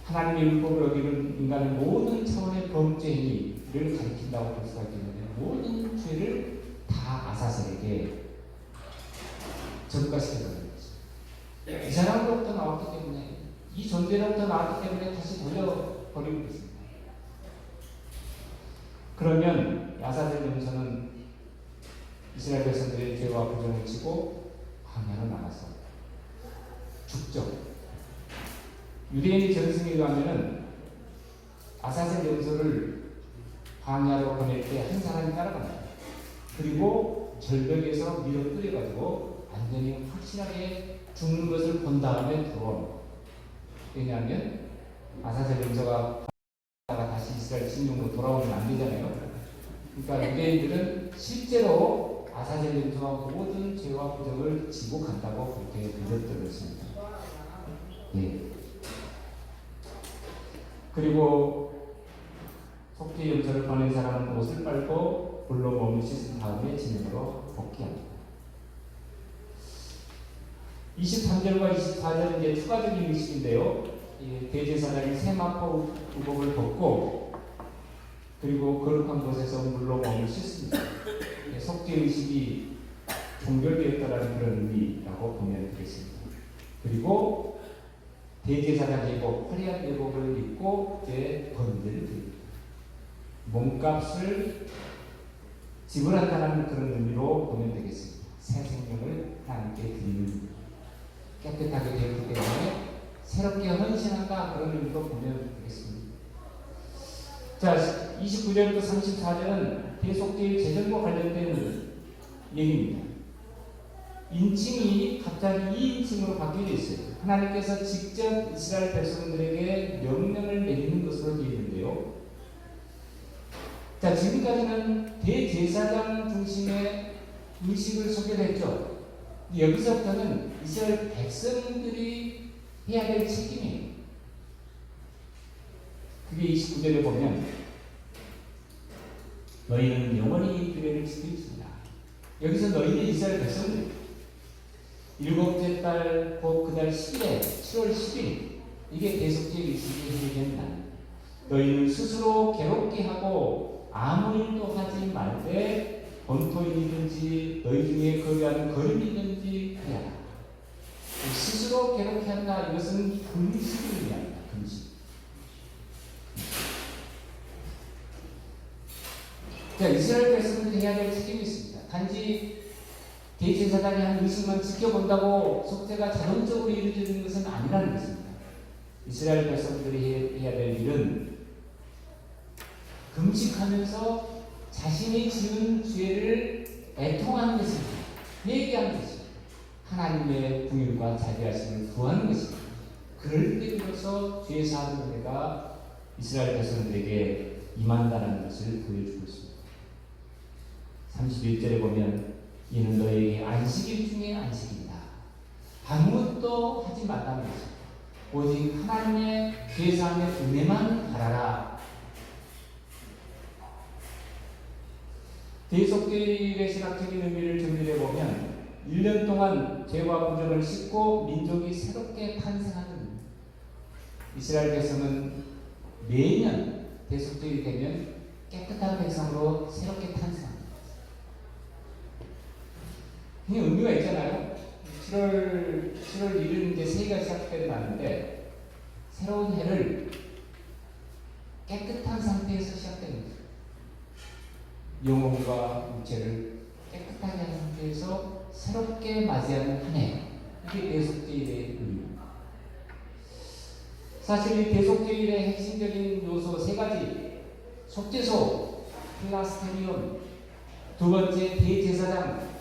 하나님의 율법을 어기는 인간의 모든 차원의 범죄 행위를 가리킨다고 볼 수가 있겠는데, 모든 죄를 다 아사셀에게 전가시켜버립니다. 이 사람으로부터 나왔기 때문에, 이 존재로부터 나왔기 때문에 다시 돌려버리고 있습니다. 그러면 아사셀 염소는 이스라엘 백성들의 죄와 부정을 지고 광야로 나가서 죽죠. 유대인의 전승에 의하면은 아사셀 염소를 광야로 보낼 때 한 사람이 따라갑니다. 그리고 절벽에서 밀어 뜯어가지고 완전히 확실하게 죽는 것을 본 다음에 들어옵니다. 왜냐하면 아사셀 염소가 다시 이스라엘 침략으로 돌아오면 안 되잖아요. 그러니까 유대인들은 실제로 아사젤 염소가 모든 죄와 부정을 지고 간다고 그렇게 믿었더랬습니다. 예. 그리고 속죄 염소를 보낸 사람은 옷을 빨고 불로 몸을 씻은 다음에 진으로 복귀합니다. 23절과 24절은 이제 추가적인 의식인데요. 대제사장이 세마포 의복을 벗고 그리고 거룩한 곳에서 물로 몸을 씻습니다. 속죄 의식이 종결되었다라는 그런 의미라고 보면 되겠습니다. 그리고 대제사장 예복, 화려한 예복을 입고 이제 번제를 드립니다. 몸값을 지불한다는 그런 의미로 보면 되겠습니다. 새 생명을 하나님께 드리는, 깨끗하게 되었기 때문에 새롭게 헌신한다, 그런 의미로 보면 되겠습니다. 자, 29절부터 34절은 대속죄의 제정과 관련된 얘기입니다. 인칭이 갑자기 2인칭으로 바뀌어 있어요. 하나님께서 직접 이스라엘 백성들에게 명령을 내리는 것으로 되어 있는데요. 자, 지금까지는 대제사장 중심의 의식을 소개했죠. 여기서부터는 이스라엘 백성들이 해야 될 책임이에요. 그게 29절에 보면 너희는 영원히 규례를 지키시리라. 여기서 너희는 이스라엘 백성들, 일곱째 달 곧 그 달 10일에 7월 10일, 이게 대속죄 의식이 해제된 날. 너희는 스스로 괴롭게 하고 아무 일도 하지 말되 본토인이든지 너희 중에 거류하는 거름이든지 해야 한다. 스스로 괴롭게 한다, 이것은 금식을 의미합니다. 금식. 자, 이스라엘 백성들이 해야 될 책임이 있습니다. 단지 대제사장이 한 의식만 지켜본다고 속죄가 자동적으로 이루어지는 것은 아니라는 것입니다. 이스라엘 백성들이 해야 될 일은 금식하면서 자신이 지은 죄를 애통하는 것입니다. 회개하는 것입니다. 하나님의 긍휼과 자비하심을 구하는 것입니다. 그럴 때 비로소 죄 사하는 은혜가 이스라엘 백성들에게 임한다는 것을 보여주고 있습니다. 31절에 보면 이는 너희에게 안식일 중에 안식이다. 아무것도 하지 말라는 것입니다. 오직 하나님의 죄사함의 은혜만 바라라. 대속죄의 신학적인 의미를 정리해 보면 1년 동안 죄와 부정을 씻고 민족이 새롭게 탄생하는, 이스라엘 백성은 매년 대속죄가 되면 깨끗한 백성으로 새롭게 탄생합니다. 이 의미가 있잖아요. 7월 1일 이제 새해가 시작되는 날인데 새로운 해를 깨끗한 상태에서 시작됩니다. 영혼과 육체를 깨끗하게 한 상태에서 새롭게 맞이하는 한 해. 이게 대속죄일의 의미입니다. 사실 이 대속죄일의 핵심적인 요소 세 가지, 속죄소, 플라스테리온, 두 번째 대제사장,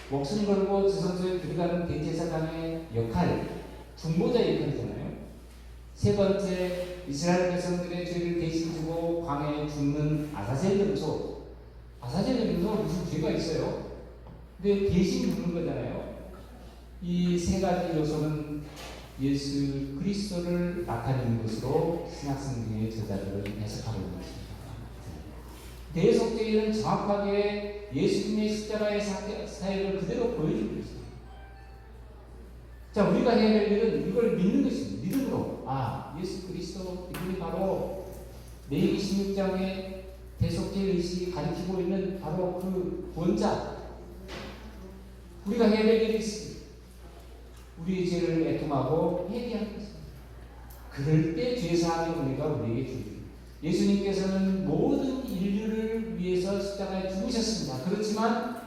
목숨 걸고 지성소에 들어가는 대제사장의 역할, 중보자 역할이잖아요. 세 번째, 이스라엘 백성들의 죄를 대신 지고 광야에 죽는 아사젤 염소. 아사젤 염소가 무슨 죄가 있어요? 근데 대신 죽는 거잖아요. 이 세 가지 요소는 예수 그리스도를 나타내는 것으로 신약성경의 저자들은 해석하고 있는 것입니다. 대속죄일은 정확하게 예수님의 십자가의 사역을 그대로 보여주고 있습니다. 자, 우리가 해야 될 일은 이걸 믿는 것입니다. 믿음으로, 예수 그리스도 이분이 바로 레위기 16장의 대속죄 의식이 가리키고 있는 바로 그 원자. 우리가 해야 될 일이 있습니다. 우리의 죄를 애통하고 회개하는 것입니다. 그럴 때 죄사함의 은혜가 우리에게 주어집니다. 예수님께서는 모든 인류를 위해서 십자가에 죽으셨습니다. 그렇지만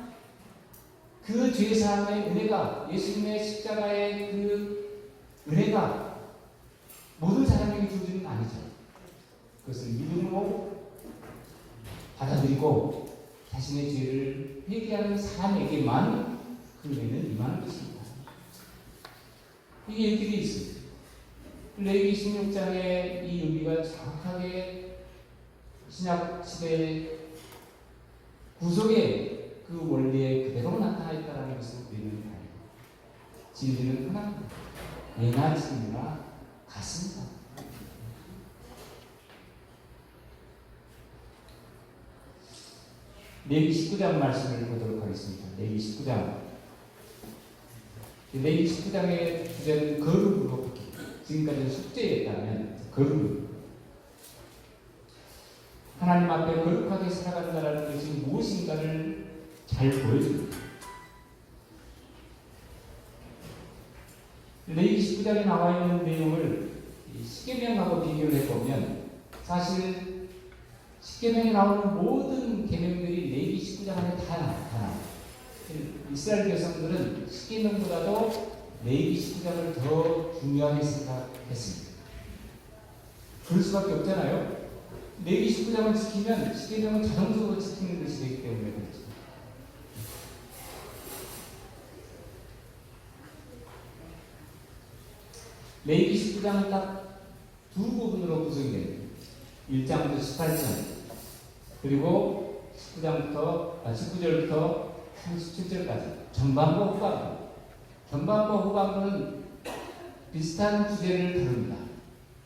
그 죄사함의 은혜가, 예수님의 십자가의 그 은혜가 모든 사람에게 주어지는 건 아니죠. 그것을 믿음으로 받아들이고 자신의 죄를 회개하는 사람에게만 그 은혜는 임하는 것입니다. 이게 길이 있습니다. 레위기 16장의 이 의미가 정확하게 신약 시대 구속의 그 원리에 그대로 나타나 있다는 것을 우리는 알고, 진리는 하나입니다. 예나 진리나 같습니다. 레위 19장 말씀을 보도록 하겠습니다. 레위 19장. 레위 19장의 주제는 거룩으로 바뀝니다. 지금까지 숙제였다면 거룩. 하나님 앞에 거룩하게 살아간다는 것이 무엇인가를 잘 보여줍니다. 레위 19장에 나와 있는 내용을 십계명하고 비교를 해보면 사실 십계명에 나오는 모든 계명들이 레위 19장 안에 다 나와요. 이스라엘 백성들은 십계명보다도 레위 19장을 더 중요하게 생각했습니다. 그럴 수밖에 없잖아요. 레위 19장을 지키면 십계명은 자동적으로 지키는 것이 되기 때문에 그렇죠. 레위 19장은 딱 두 부분으로 구성이 됩니다. 1장부터 18장, 그리고 19절부터 37절까지 전반부, 후반부. 전반부, 후반부는 비슷한 주제를 다룹니다.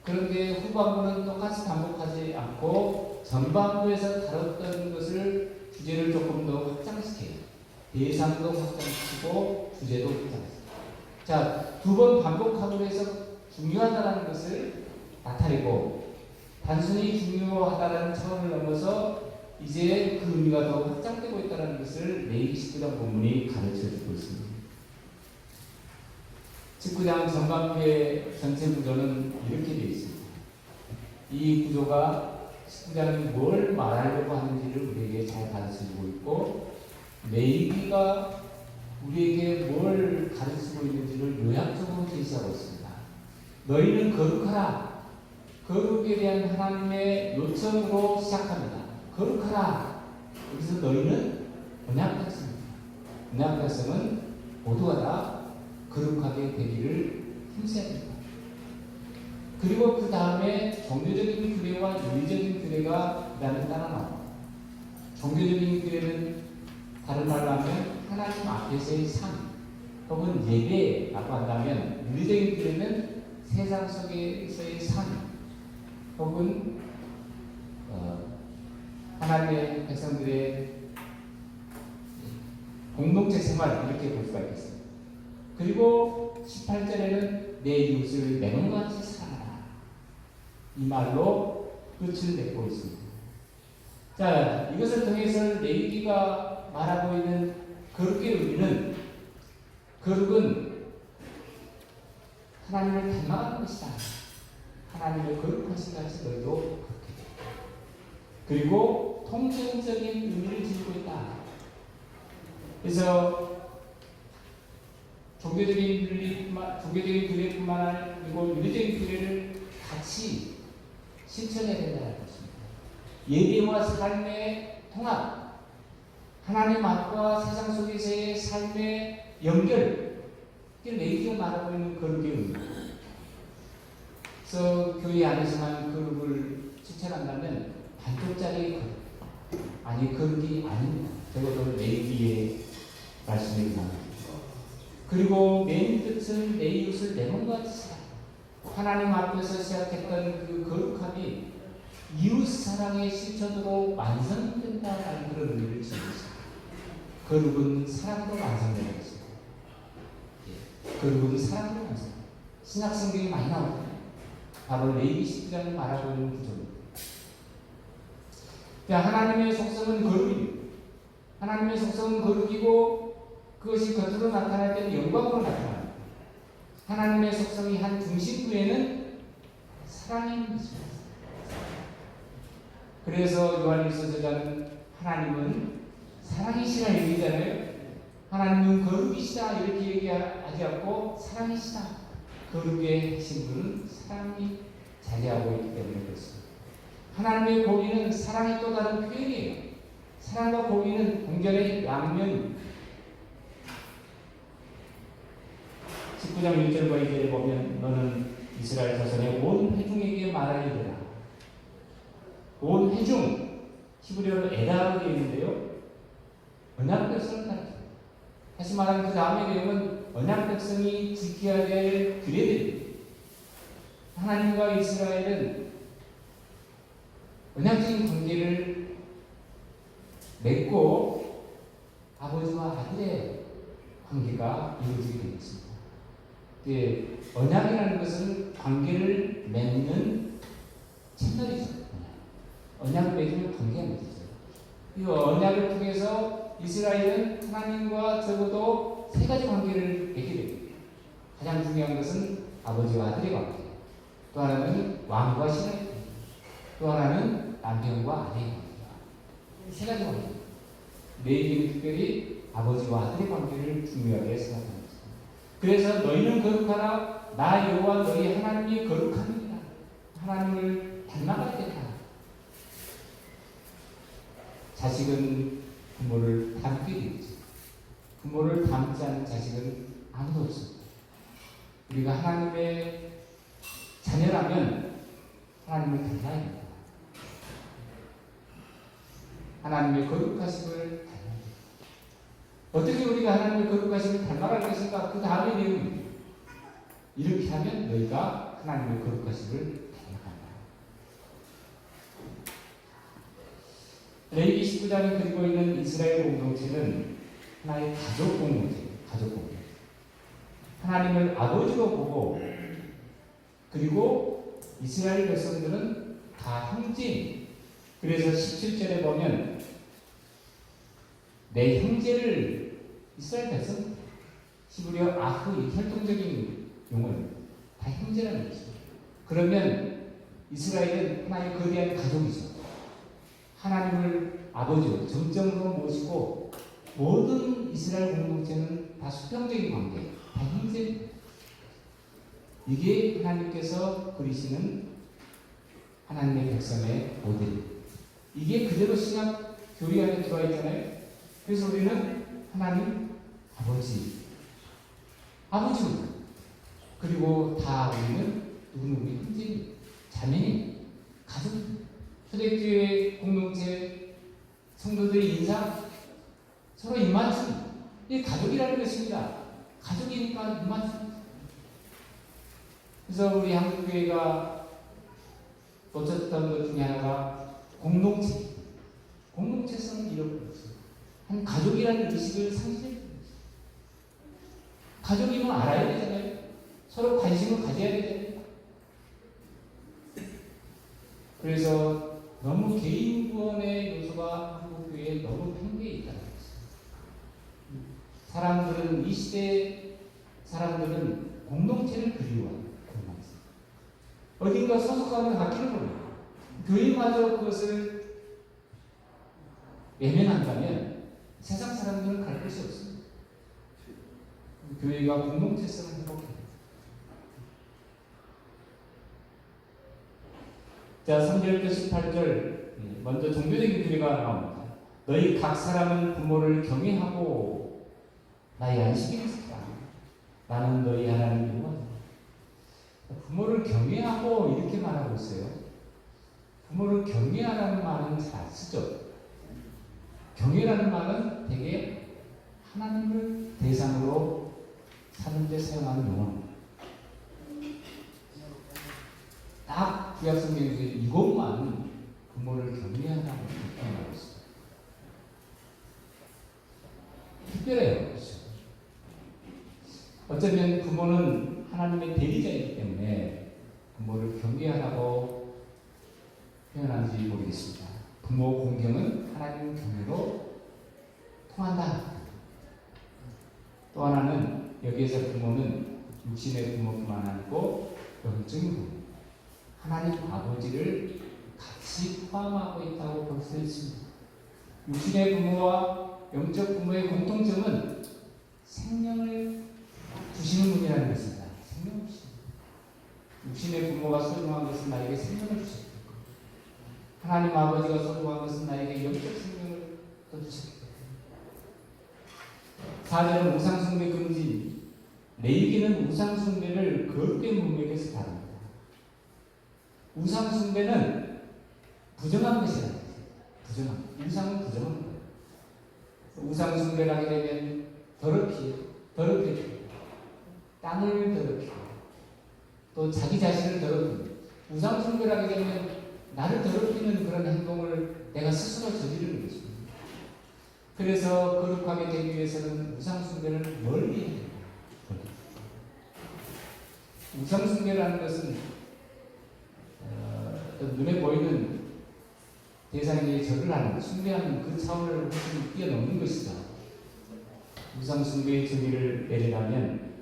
그런데 후반부는 똑같이 반복하지 않고 전반부에서 다뤘던 것을 주제를 조금 더 확장시켜요. 대상도 확장시키고 주제도 확장시켜요. 자, 두 번 반복함으로 해서 중요하다는 것을 나타내고 단순히 중요하다는 차원을 넘어서 이제 그 의미가 더 확장되고 있다는 것을 레위기 19장 본문이 가르쳐주고 있습니다. 19장 전반부의 전체 구조는 이렇게 되어 있습니다. 이 구조가 19장이 뭘 말하려고 하는지를 우리에게 잘 가르쳐주고 있고, 레위기가 우리에게 뭘 가르치고 있는지를 요약적으로 제시하고 있습니다. 너희는 거룩하라. 거룩에 대한 하나님의 요청으로 시작합니다. 거룩하라. 여기서 너희는 언약 백성입니다. 언약 백성은 모두가 다 거룩하게 되기를 힘써야 됩니다. 그리고 그 다음에 종교적인 규례와 윤리적인 규례가 그다음에 따라 나옵니다. 종교적인 규례는 다른 말로 하면 하나님 앞에서의 삶 혹은 예배라고 한다면, 윤리적인 규례는 세상 속에서의 삶 혹은 하나님의 백성들의 공동체 생활, 이렇게 볼 수가 있겠습니다. 그리고 18절에는 내 이웃을 내 몸과 같이 사랑하라, 이 말로 끝을 맺고 있습니다. 자, 이것을 통해서 레위기가 말하고 있는 거룩의 의미는, 거룩은 하나님을 닮아가는 것이다. 하나님의 거룩하신 같이 너희도 그렇게 돼. 그리고 통전적인 의미를 지니고 있다. 그래서 종교적인 규례뿐만 아니고 윤리적인 규례를 같이 실천해야 된다는 것입니다. 예배와 삶의 통합, 하나님 앞과 세상 속에서의 삶의 연결, 이게 레위기가 말하고 있는 거룩의 의미입니다. 그래서 교회 안에서만 거룩을 실천한다면 반쪽짜리 거룩, 아니 거룩이 아닙니다. 적어도 레위기의 말씀이 나옵니다. 그리고 맨 끝은 내 이웃을 내 몸과 같이 사랑. 하나님 앞에서 시작했던 그 거룩함이 이웃 사랑의 실천으로 완성된다는 그런 의미를 지니고 있습니다. 거룩은 사랑으로 완성되는 것입니다. 거룩은 사랑으로 완성. 신약 성경이 많이 나옵니다. 바로 레위기 19장이 말하고 있는 구조입니다. 하나님의 속성은 거룩입니다. 하나님의 속성은 거룩이고 그것이 겉으로 나타날 때는 영광으로 나타납니다. 하나님의 속성이 한 중심부에는 사랑이 있는 것입니다. 그래서 요한일서 저자는 하나님은 사랑이시라 얘기잖아요. 하나님은 거룩이시다 이렇게 얘기하지 않고 사랑이시다. 거룩의 핵심은 사랑이 자리하고 있기 때문에 그렇습니다. 하나님의 공의는 사랑의 또 다른 표현이에요. 사랑과 공의는 공전의 양면입니다. 19장 1절과 2절에 보면 너는 이스라엘 자손의 온 회중에게 말하리라. 온 회중, 히브리어로 에다로 되어 있는데요. 언약 백성을 가르칩니다. 다시 말하면 그 다음의 내용은 언약 백성이 지켜야 될 규례들입니다. 하나님과 이스라엘은 언약적인 관계를 맺고 아버지와 아들의 관계가 이루어지게 되겠습니다. 언약이라는 것은 관계를 맺는 채널이죠. 언약을 맺으면 관계가 맺어져요. 이 언약을 통해서 이스라엘은 하나님과 적어도 세 가지 관계를 맺게 됩니다. 가장 중요한 것은 아버지와 아들의 관계, 또 하나는 왕과 신의 관계, 또 하나는 남편과 아내의 관계. 세 가지 관계. 레위기는 특별히 아버지와 아들의 관계를 중요하게 생각합니다. 그래서 너희는 거룩하라. 나 여호와 너희 하나님이 거룩합니다. 하나님을 닮아가야 된다. 자식은 부모를 닮게 되죠. 부모를 닮지 않은 자식은 아무도 없습니다. 우리가 하나님의 자녀라면 하나님을 닮아야 됩니다. 하나님의 거룩하심을 닮아야 됩니다. 어떻게 우리가 하나님의 거룩하심을 닮아갈 것인가? 그 다음의 내용입니다. 이렇게 하면 너희가 하나님의 거룩하심을 닮아간다. 레위기 19장이 그리고 있는 이스라엘 공동체는 하나의 가족 공동체예요. 가족 공동체. 하나님을 아버지로 보고, 그리고 이스라엘 백성들은 다 형제입니다. 그래서 17절에 보면 내 형제를 이스라엘 백성, 히브리어 아흐, 이 혈통적인 용어는 다 형제라는 것이죠. 그러면 이스라엘은 하나의 거대한 가족이죠. 하나님을 아버지로 정점으로 모시고 모든 이스라엘 공동체는 다 수평적인 관계, 다 형제. 이게 하나님께서 그리시는 하나님의 백성의 모델입니다. 이게 그대로 신약 교리 안에 들어와 있잖아요. 그래서 우리는 하나님 아버지입니다. 그리고 다 우리는 누구누구의 형제입니다. 자매입니다. 가족입니다. 초대교회 공동체 성도들의 인사, 서로 입맞춤. 이게 가족이라는 것입니다. 가족이니까 입맞춤. 그래서 우리 한국교회가 놓쳤던 것 중에 하나가 공동체성을 잃어버렸어요. 한 가족이라는 의식을 상실했어요. 가족이면 알아야 되잖아요. 서로 관심을 가져야 되잖아요. 그래서 너무 개인 구원의 요소가 한국교회에 너무 팽배해 있다는 것입니다. 사람들은, 이 시대 사람들은 공동체를 그리워해요. 어딘가 소속감을 갖기를 원해요. 교회마저 그것을 외면한다면 세상 사람들은 갈 곳이 없습니다. 교회가 공동체성을 회복해야 됩니다. 자, 3절부터 18절 먼저 종교적인 규례가 나옵니다. 너희 각 사람은 부모를 경외하고 나의 안식일을 지키라. 나는 너희 하나님 여호와다. 부모를 경외하고 이렇게 말하고 있어요. 부모를 경외하라는 말은 잘 안 쓰죠. 경외라는 말은 되게 하나님을 대상으로 사는 데 사용하는 용어입니다. 딱 구약성경에서 이것만 부모를 경외한다고 말하고 있습니다. 특별해요. 그렇죠? 어쩌면 부모는 하나님의 대리자이기 때문에 부모를 경외하라고 표현하는지 모르겠습니다. 부모 공경은 하나님 경외로 통한다. 또 하나는 여기에서 부모는 육신의 부모뿐만 아니고 영적인 부모, 하나님 아버지를 같이 포함하고 있다고 볼 수 있습니다. 육신의 부모와 영적 부모의 공통점은 생명을 주시는 분이라는 것입니다. 생명을 주시는 분. 육신의 부모가 소중한 것은 나에게 생명을 주셨고, 하나님 아버지가 소중한 것은 나에게 영적 생명을 주셨기 때문에. 4절은 우상숭배 금지. 레위기는 우상숭배를 거룩된 문맥에서 다룹니다. 우상숭배는 부정한 것이라는 거예요. 우상은 부정한 거예요. 우상 숭배를 하게 되면 더럽히고 땅을 더럽히고 또 자기 자신을 더럽히고 우상 숭배를 하게 되면 나를 더럽히는 그런 행동을 내가 스스로 저지르는 것입니다. 그래서 거룩하게 되기 위해서는 우상 숭배를 멀리 해야 됩니다. 우상 숭배라는 것은 눈에 보이는 대상에게 절을 하는, 숭배하는 그 차원을 훨씬 뛰어넘는 것이죠. 우상 숭배의 정의를 내리려면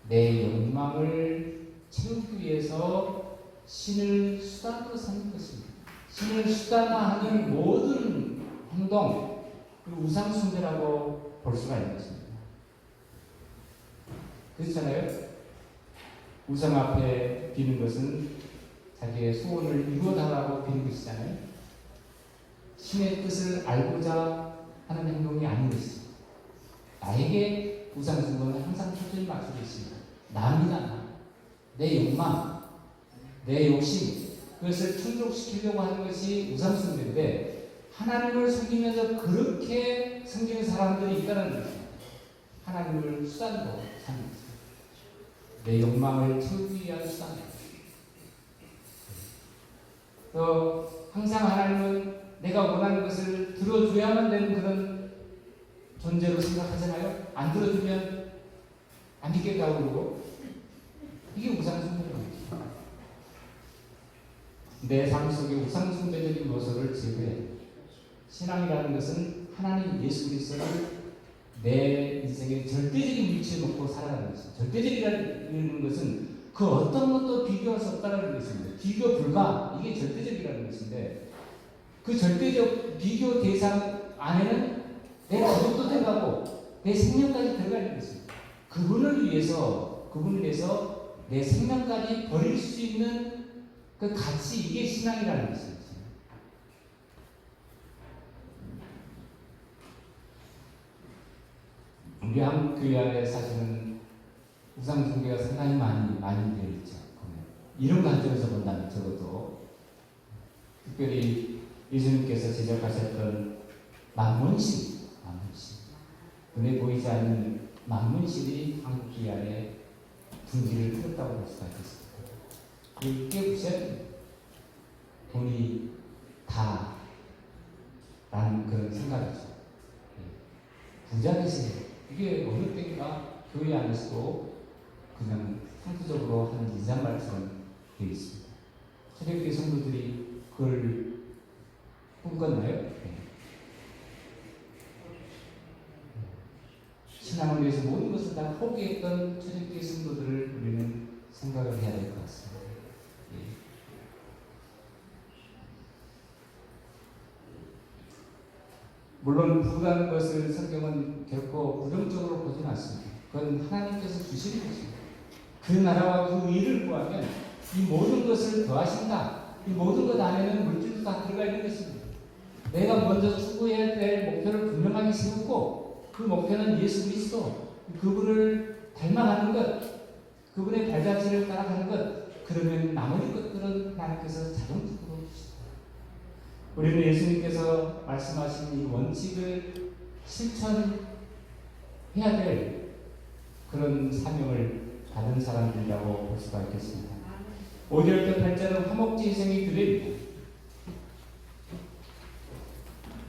내 욕망을 채우기 위해서 신을 수단으로 삼는 것입니다. 신을 수단화하는 모든 행동, 그 우상 숭배라고 볼 수가 있는 것입니다. 그렇잖아요? 우상 앞에 비는 것은 자기의 소원을 이루어달라고 비는 것이잖아요. 신의 뜻을 알고자 하는 행동이 아닌 것이죠. 나에게 우상 숭배는 항상 초점이 맞춰져 있습니다. 남이나 내 욕망, 내 욕심, 그것을 충족시키려고 하는 것이 우상 숭배인데 하나님을 섬기면서 그렇게 섬기는 사람들이 있다는 것입니다. 하나님을 수단으로 삼는 것입니다. 내 욕망을 채우기 위한 수단입니다. 항상 하나님은 내가 원하는 것을 들어줘야만 되는 그런 존재로 생각하잖아요. 안 들어주면 안 믿겠다고 그러고 이게 우상숭배입니다. 내 삶 속에 우상숭배적인 요소를 제거해야 됩니다. 신앙이라는 것은 하나님 예수 그리스도를 내 인생의 절대적인 위치에 놓고 살아가는 것입니다. 절대적이라는 것은 그 어떤 것도 비교할 수 없다는 것입니다. 비교 불가, 이게 절대적이라는 것인데 그 절대적 비교 대상 안에는 내 가족도 들어가고 내 생명까지 들어가 있는 것입니다. 그분을 위해서 내 생명까지 버릴 수 있는 그 가치, 이게 신앙이라는 것입니다. 우리 한국 교회 안에 사실은 우상 숭배가 상당히 많이 되어 있죠. 이런 관점에서 본다면 적어도 특별히 예수님께서 제작하셨던 만문신, 눈에 보이지 않는 만문신이 한국 교회 안에 분기를 틀었다고 볼 수가 있습니다. 이게 무슨 돈이 다라는 그런 생각이죠. 부자 되세요. 이게 어느 때인가 교회 안에서도 그냥 상투적으로 하는 인사말처럼 되어 있습니다. 초대교회 성도들이 그걸 꿈꿨나요? 네. 신앙을 위해서 모든 것을 다 포기했던 초대교회 성도들을 우리는 생각을 해야 될 것 같습니다. 네. 물론 부라는 것을 성경은 결코 부정적으로 보지는 않습니다. 그건 하나님께서 주시는 것입니다. 그 나라와 그 의를 구하면 이 모든 것을 더하신다. 이 모든 것 안에는 물질도 다 들어가 있는 것입니다. 내가 먼저 추구해야 될 목표를 분명하게 세우고 그 목표는 예수 그리스도, 그분을 닮아가는 것, 그분의 발자취를 따라가는 것, 그러면 나머지 것들은 하나님께서 자동적으로 주시다. 우리는 예수님께서 말씀하신 이 원칙을 실천해야 될 그런 사명을 받은 사람들이라고 볼 수가 있겠습니다. 5절부터 8절은 화목제 희생의 규례입니다.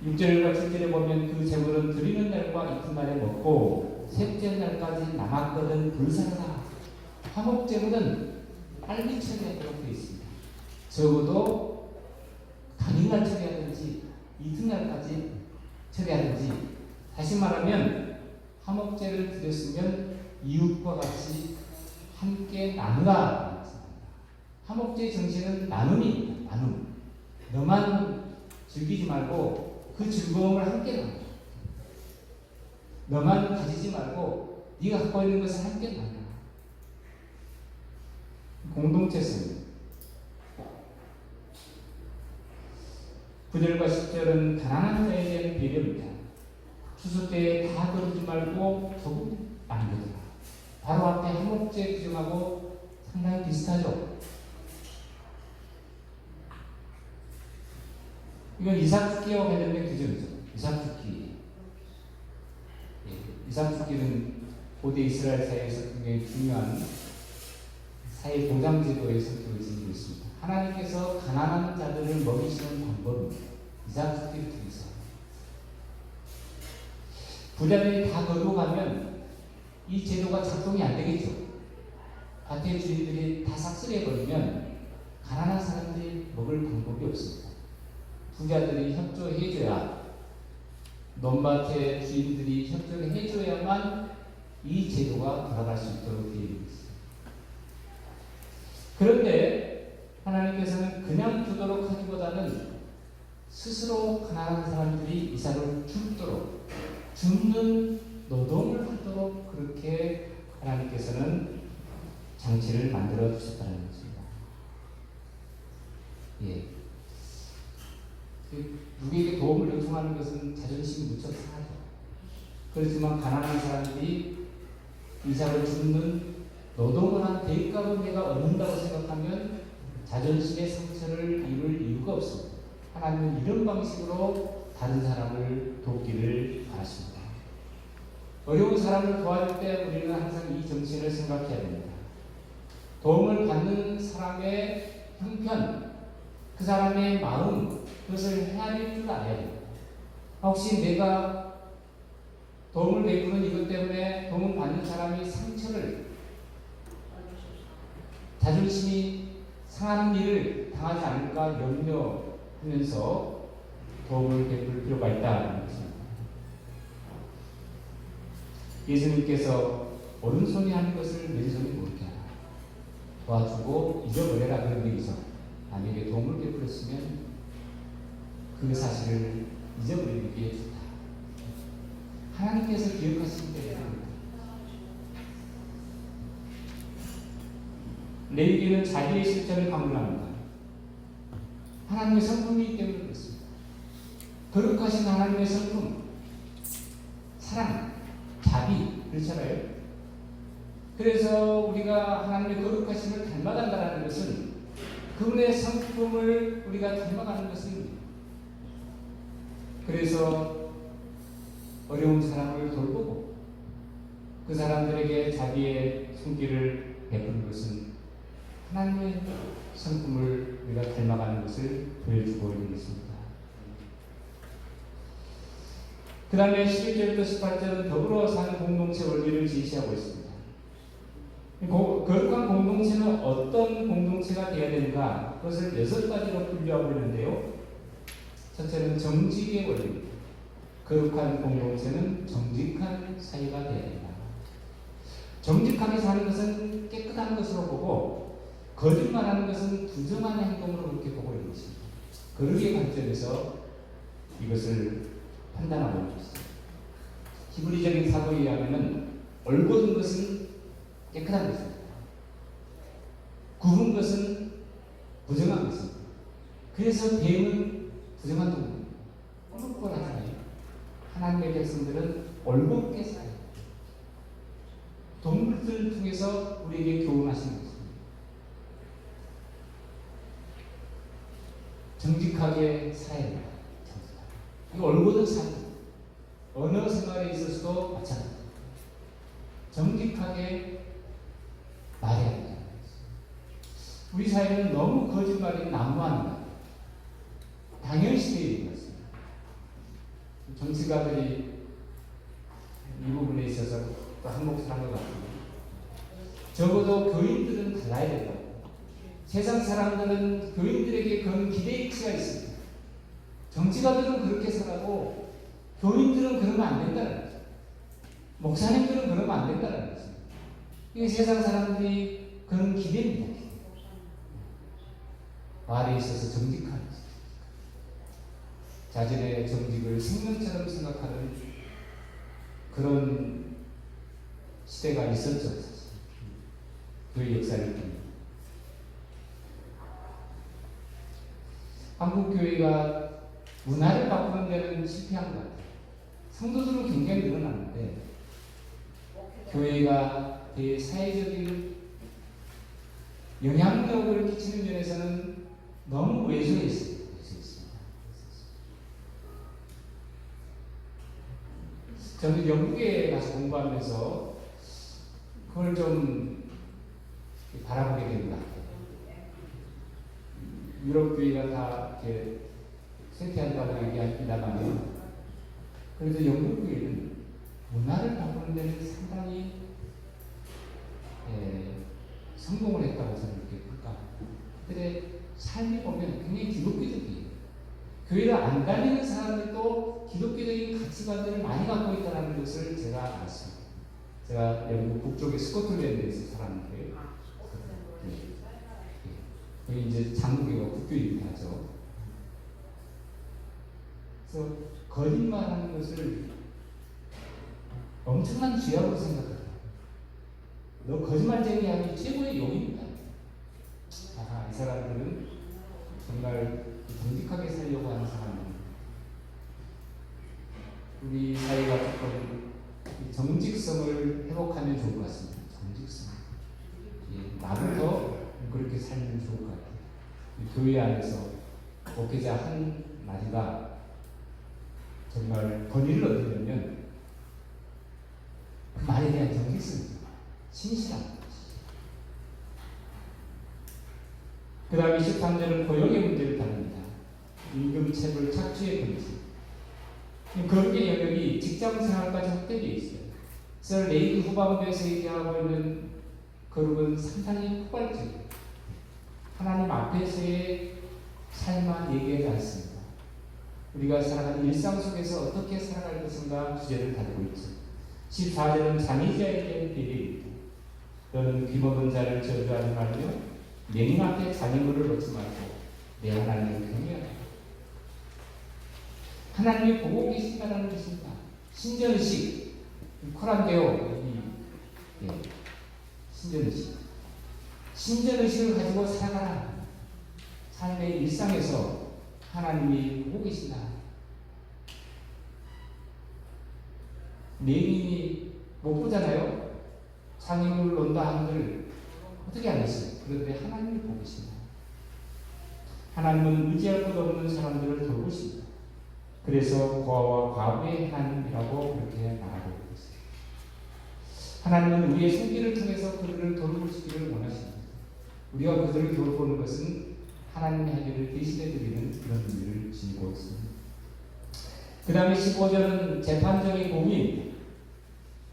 6절과 7절에 보면 그 제물은 드리는 날과 이튿날에 먹고 셋째 날까지 남았거든 불사르다. 화목제물은 빨리 처리하도록 되어 있습니다. 적어도 당일날 처리하든지 이튿날까지 처리하든지, 다시 말하면 화목제를 드렸으면 이웃과 같이 함께 나누라. 화목제의 정신은 나눔입니다. 나눔. 너만 즐기지 말고 그 즐거움을 함께 나누라. 너만 가지지 말고 네가 갖고 있는 것을 함께 나누라. 공동체성입니다. 9절과 10절은 가난한 자에 대한 배려입니다. 추수 때에 다 거두지 말고 조금 남겨두라. 바로 앞에 화목제 규정하고 상당히 비슷하죠. 이건 이삭 죽기와 관련된 규정이죠. 이삭 죽기. 이삭축기는 고대 이스라엘 사회에서 굉장히 중요한 사회 보장 제도의 성격을 지니고 있습니다. 하나님께서 가난한 자들을 먹이시는 방법입니다. 이삭축기를 통해서. 부자들이 다 거두어가면 이 제도가 작동이 안 되겠죠. 밭의 주인들이 다 싹쓸이해버리면 가난한 사람들이 먹을 방법이 없습니다. 부자들이 협조해줘야, 논밭의 주인들이 협조를 해줘야만 이 제도가 돌아갈 수 있도록 되어 있습니다. 그런데 하나님께서는 그냥 두도록 하기보다는 스스로 가난한 사람들이 이삭을 줍는 노동을 하도록 그렇게 하나님께서는 장치를 만들어 주셨다는 것입니다. 예. 누구에게 도움을 요청하는 것은 자존심이 무척 상하죠. 그렇지만 가난한 사람들이 이삭을 줍는 노동을 한 대가를 내가 얻는다고 생각하면 자존심의 상처를 입을 이유가 없습니다. 하나님은 이런 방식으로 다른 사람을 돕기를 바라십니다. 어려운 사람을 도와줄 때 우리는 항상 이 정신을 생각해야 됩니다. 도움을 받는 사람의 형편, 그 사람의 마음, 그것을 헤아릴 줄 알아야 됩니다. 혹시 내가 도움을 베푸는 이것 때문에 도움을 받는 사람이 상처를, 자존심이 상하는 일을 당하지 않을까 염려하면서 도움을 베풀 필요가 있다는 것입니다. 예수님께서 오른손이 하는 것을 왼손이 모르게 하라. 도와주고 잊어버려라 그런 얘기죠. 남에게 도움을 베풀었으면 그 사실을 잊어버리는 게 좋다. 하나님께서 기억하시기 때문에 레위기는 자기의 실천을 강조합니다. 하나님의 성품이기 때문에 그렇습니다. 거룩하신 하나님의 성품, 사랑, 자비, 그렇잖아요. 그래서 우리가 하나님의 거룩하심을 닮아간다는 것은 그분의 성품을 우리가 닮아가는 것입니다. 그래서 어려운 사람을 돌보고 그 사람들에게 자기의 손길을 베푸는 것은 하나님의 성품을 우리가 닮아가는 것을 보여주고 있는 것입니다. 그 다음에 11절부터 18절은 더불어 사는 공동체 원리를 제시하고 있습니다. 거룩한 공동체는 어떤 공동체가 되어야 되는가? 그것을 6가지로 분류하고 있는데요. 첫째는 정직의 원리입니다. 거룩한 공동체는 정직한 사회가 되어야 된다. 정직하게 사는 것은 깨끗한 것으로 보고 거짓말하는 것은 부정한 행동으로 그렇게 보고 있는 것입니다. 거룩의 관점에서 이것을 판단하고 있는 것입니다. 히브리적인 사고에 의하면 얼굴은 것은 깨끗한 것입니다. 굽은 것은 부정한 것입니다. 그래서 뱀은 부정한 동물입니다. 꿀꿀하잖아요. 하나님의 백성들은 올곧게 살아요. 동물들을 통해서 우리에게 교훈하시는 것입니다. 정직하게 살아야 됩니다. 이 올곧은 삶, 언어 생활에 있어서도 마찬가지입니다. 정직하게 말해야 합니다. 우리 사회는 너무 거짓말이 난무합니다. 당연시 되어 있는 것입니다. 정치가들이 이 부분에 있어서 또 한몫을 한 것 같습니다. 적어도 교인들은 달라야 된다고. 세상 사람들은 교인들에게 그런 기대치가 있습니다. 정치가들은 그렇게 살아도 교인들은 그러면 안 된다는 거죠. 목사님들은 그러면 안 된다는 거죠. 이게 세상 사람들이 그런 기대입니다. 말에 있어서 정직한 거죠. 자신의 정직을 생명처럼 생각하는 그런 시대가 있었죠. 교회 역사를 통해. 한국 교회가 문화를 바꾸는 데는 실패한 것 같아요. 성도들은 굉장히 늘어났는데 교회가 대사회적인 영향력을 끼치는 면에서는 너무 외소해 있습니다. 저는 영국에 가서 공부하면서 그걸 좀 바라보게 됩니다. 유럽 교회가 다 이렇게 쇠퇴한다고 얘기합니다만, 그래도 영국 교회는 문화를 바꾸는 데는 상당히 성공을 했다고 저는 이렇게 평가합니다. 그들의 삶이 보면 굉장히 기독교적이에요. 교회를 안 다니는 사람들도 기독교적인 가치관들을 많이 갖고 있다는 것을 제가 알았습니다. 제가 영국 북쪽의 스코틀랜드에서 살았는데, 거기 이제 장로교가 국교이긴 하죠. 그래서 거짓말하는 것을 엄청난 죄악으로 생각해요. 너 거짓말쟁이하기 최고의 용입니다. 이 사람들은 정말 정직하게 살려고 하는 사람입니다. 우리 사회가 조금 정직성을 회복하면 좋을 것 같습니다. 정직성. 나부터 그렇게 살면 좋을 것 같아요. 교회 안에서 목회자 한 마디가 정말 권위를 얻으려면 그 말에 대한 정직성입니다. 신실함. 그 다음에 23절은 고용의 문제를 다룹니다. 임금, 체불, 착취의 금지. 거룩의 영역이 직장 생활까지 확대되어 있어요. 그래서 레이드 후반부에서 얘기하고 있는 거룩은 상당히 폭발적이에요. 하나님 앞에서의 삶만 얘기하지 않습니다. 우리가 살아가는 일상 속에서 어떻게 살아갈 것인가 주제를 다루고 있죠. 14절은 자미자에 대한 비례입니다. 너는 귀먹은 자를 저주하지 말며 맹인 앞에 자녀물을 놓지 말고 내 하나님을 경외하라. 하나님이 보고 계신다는 것입니다. 신전의식, 코란데오, 신전의식. 신전의식을 가지고 살아가라. 삶의 일상에서 하나님이 보고 계신다. 맹인이 못 보잖아요. 장애물 논다 한들 어떻게 알겠어요? 그런데 하나님이 보고 계신다. 하나님은 의지할 것 없는 사람들을 돌보십니다. 그래서 고아와 과부의 하나님이라고 그렇게 말하고 있습니다. 하나님은 우리의 손길을 통해서 그들을 돌보시기를 원하십니다. 우리가 그들을 돌보는 것은 하나님의 할 일을 대신해 드리는 그런 의미를 지니고 있습니다. 그 다음에 15절은 재판정의 공의입니다.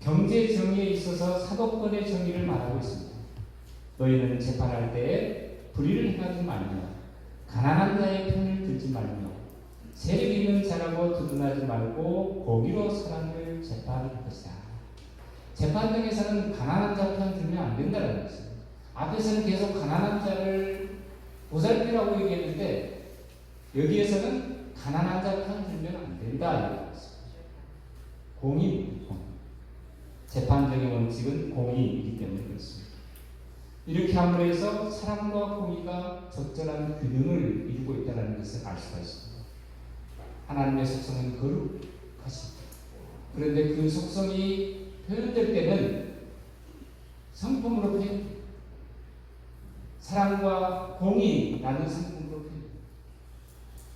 경제 정의에 있어서 사법권의 정의를 말하고 있습니다. 너희는 재판할 때에 불의를 행하지 말며 가난한 자의 편을 들지 말며 세력 있는 자라고 두둔하지 말고 공의로 사람을 재판할 것이다. 재판정에서는 가난한 자 편 들면 안 된다는 것입니다. 앞에서는 계속 가난한 자를 보살피라고 얘기했는데 여기에서는 가난한 자 편 들면 안 된다. 공의, 재판적인 원칙은 공의이기 때문에 그렇습니다. 이렇게 함으로 해서 사랑과 공의가 적절한 균형을 이루고 있다는 것을 알 수가 있습니다. 하나님의 속성은 거룩하십니다. 그런데 그 속성이 표현될 때는 성품으로 표현됩니다. 사랑과 공의라는 성품으로 표현됩니다.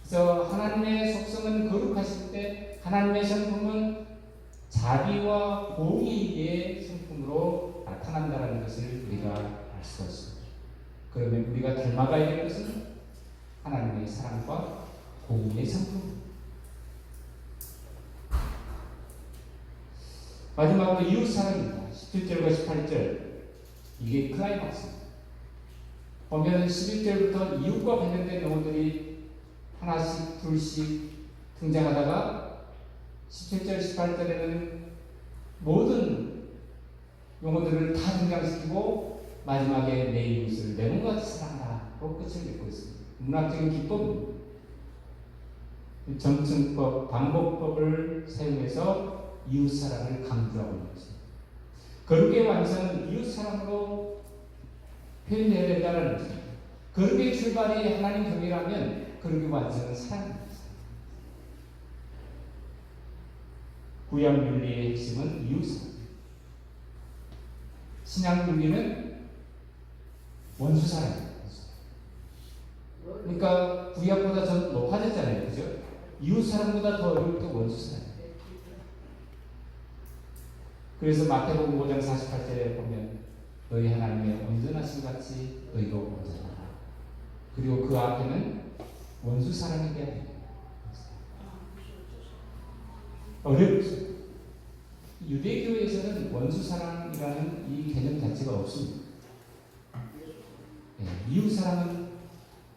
그래서 하나님의 속성은 거룩하실 때 하나님의 성품은 자비와 공의의 성품으로 나타난다는 것을 우리가 알 수가 있습니다. 그러면 우리가 닮아가야 될 것은 하나님의 사랑과 공의의 성품. 마지막으로 이웃사랑입니다. 17절과 18절. 이게 클라이막스입니다. 보면 11절부터 이웃과 관련된 용어들이 하나씩 둘씩 등장하다가 17절, 18절에는 모든 용어들을 다 등장시키고 마지막에 내 이웃을 내 몸과 같이 사랑하라로 끝을 맺고 있습니다. 문학적인 기법입니다. 정승법, 방법법을 사용해서 이웃사랑을 강조하고 있는 것입니다. 거룩의 완성은 이웃사랑으로 표현되어야 된다는 것입니다. 거룩의 출발이 하나님 경외라면 거룩의 완성은 사랑입니다. 구약 윤리의 핵심은 이웃사랑입니다. 신약 윤리는 원수사랑입니다. 그러니까 구약보다 더 높아졌잖아요. 그죠? 이웃사랑보다 더 어려울 때 원수사랑. 그래서 마태복음 5장 48절에 보면 너희 하나님의 온전하신 같이 너희도 온전하라. 그리고 그 앞에는 원수 사랑에 대한 얘기입니다. 어렵죠. 유대교에서는 원수 사랑이라는 이 개념 자체가 없습니다. 네, 이웃 사랑은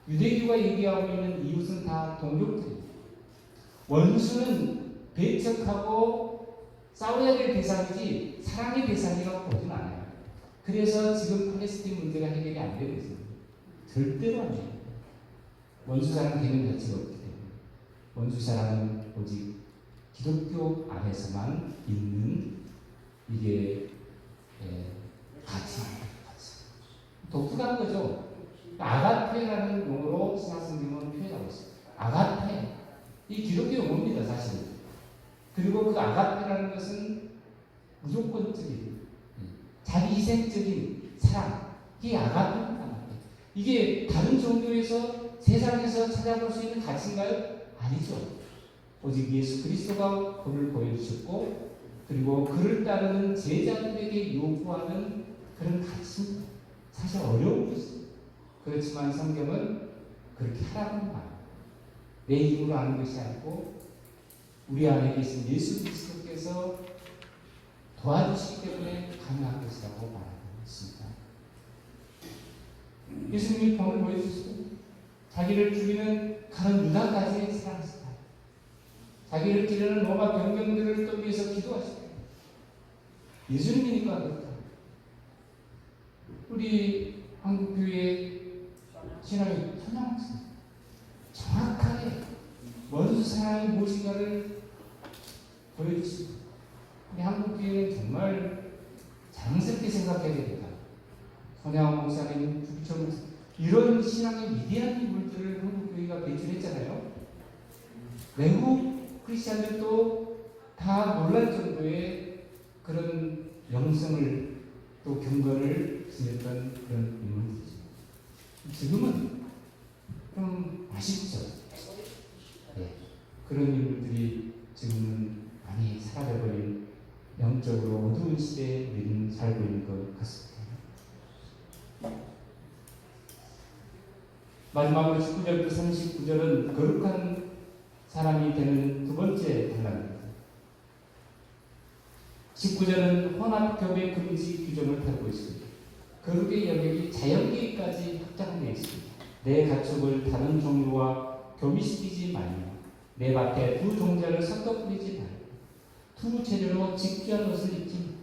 유대교가 얘기하고 있는 이웃은 다 동족들입니다. 원수는 배척하고 싸워야 될 대상이지 사랑의 대상이라고 보진 않아요. 그래서 지금 팔레스틴 문제가 해결이 안 되고 있습니다. 절대로 안 돼요. 원수 사랑 개념 자체가 없기 때문에 원수 사랑은 오직 기독교 안에서만 있는 이게 가치입니다. 독특한 거죠. 아가페라는 용어로 신학성경은 표현하고 있습니다. 아가페. 이 기독교 용어입니다, 사실. 그리고 그 아가페라는 것은 무조건적인, 자기 희생적인 사랑. 이게 아가페입니다. 이게 다른 종교에서 세상에서 찾아볼 수 있는 가치인가요? 아니죠. 오직 예수 그리스도가 그를 보여주셨고, 그리고 그를 따르는 제자들에게 요구하는 그런 가치입니다. 사실 어려운 것입니다. 그렇지만 성경은 그렇게 하라는 말. 내 힘으로 하는 것이 아니고 우리 안에 계신 예수 그리스도께서 도와주시기 때문에 가능한 것이라고 말하고 있습니다. 예수님이 병을 보여주시고 자기를 죽이는 가는 유다까지의 사랑했습니다. 자기를 찌르는 로마 병병들을 또 위해서 기도하시고 예수님이니까 그렇다. 우리 한국교회 신앙이 선양했습니다. 정확하게 원수 사랑이 무엇인가를 보여주십니다. 우리 한국교회는 정말 자랑스럽게 생각해야 됩니다. 손양원 목사님, 주기철 목사님 이런 신앙의 위대한 인물들을 한국교회가 배출했잖아요. 외국 크리스찬들도 다 놀랄 정도의 그런 영성을 또 경건을 지녔던 그런 인물들이죠. 지금은 좀 아쉽죠. 네. 그런 인물들이 지금은 많이 사라져버린 영적으로 어두운 시대에 우리는 살고 있는 것 같습니다. 마지막으로 19절부터 39절은 거룩한 사람이 되는 두 번째 단락입니다. 19절은 혼합교배 금지 규정을 펴고 있습니다. 거룩의 영역이 자연계까지 확장되어 있습니다. 내 가축을 다른 종류와 교미시키지 말며 내 밭에 두 종자를 섞어 뿌리지 말고 두 재료로 직귀한 옷을 입지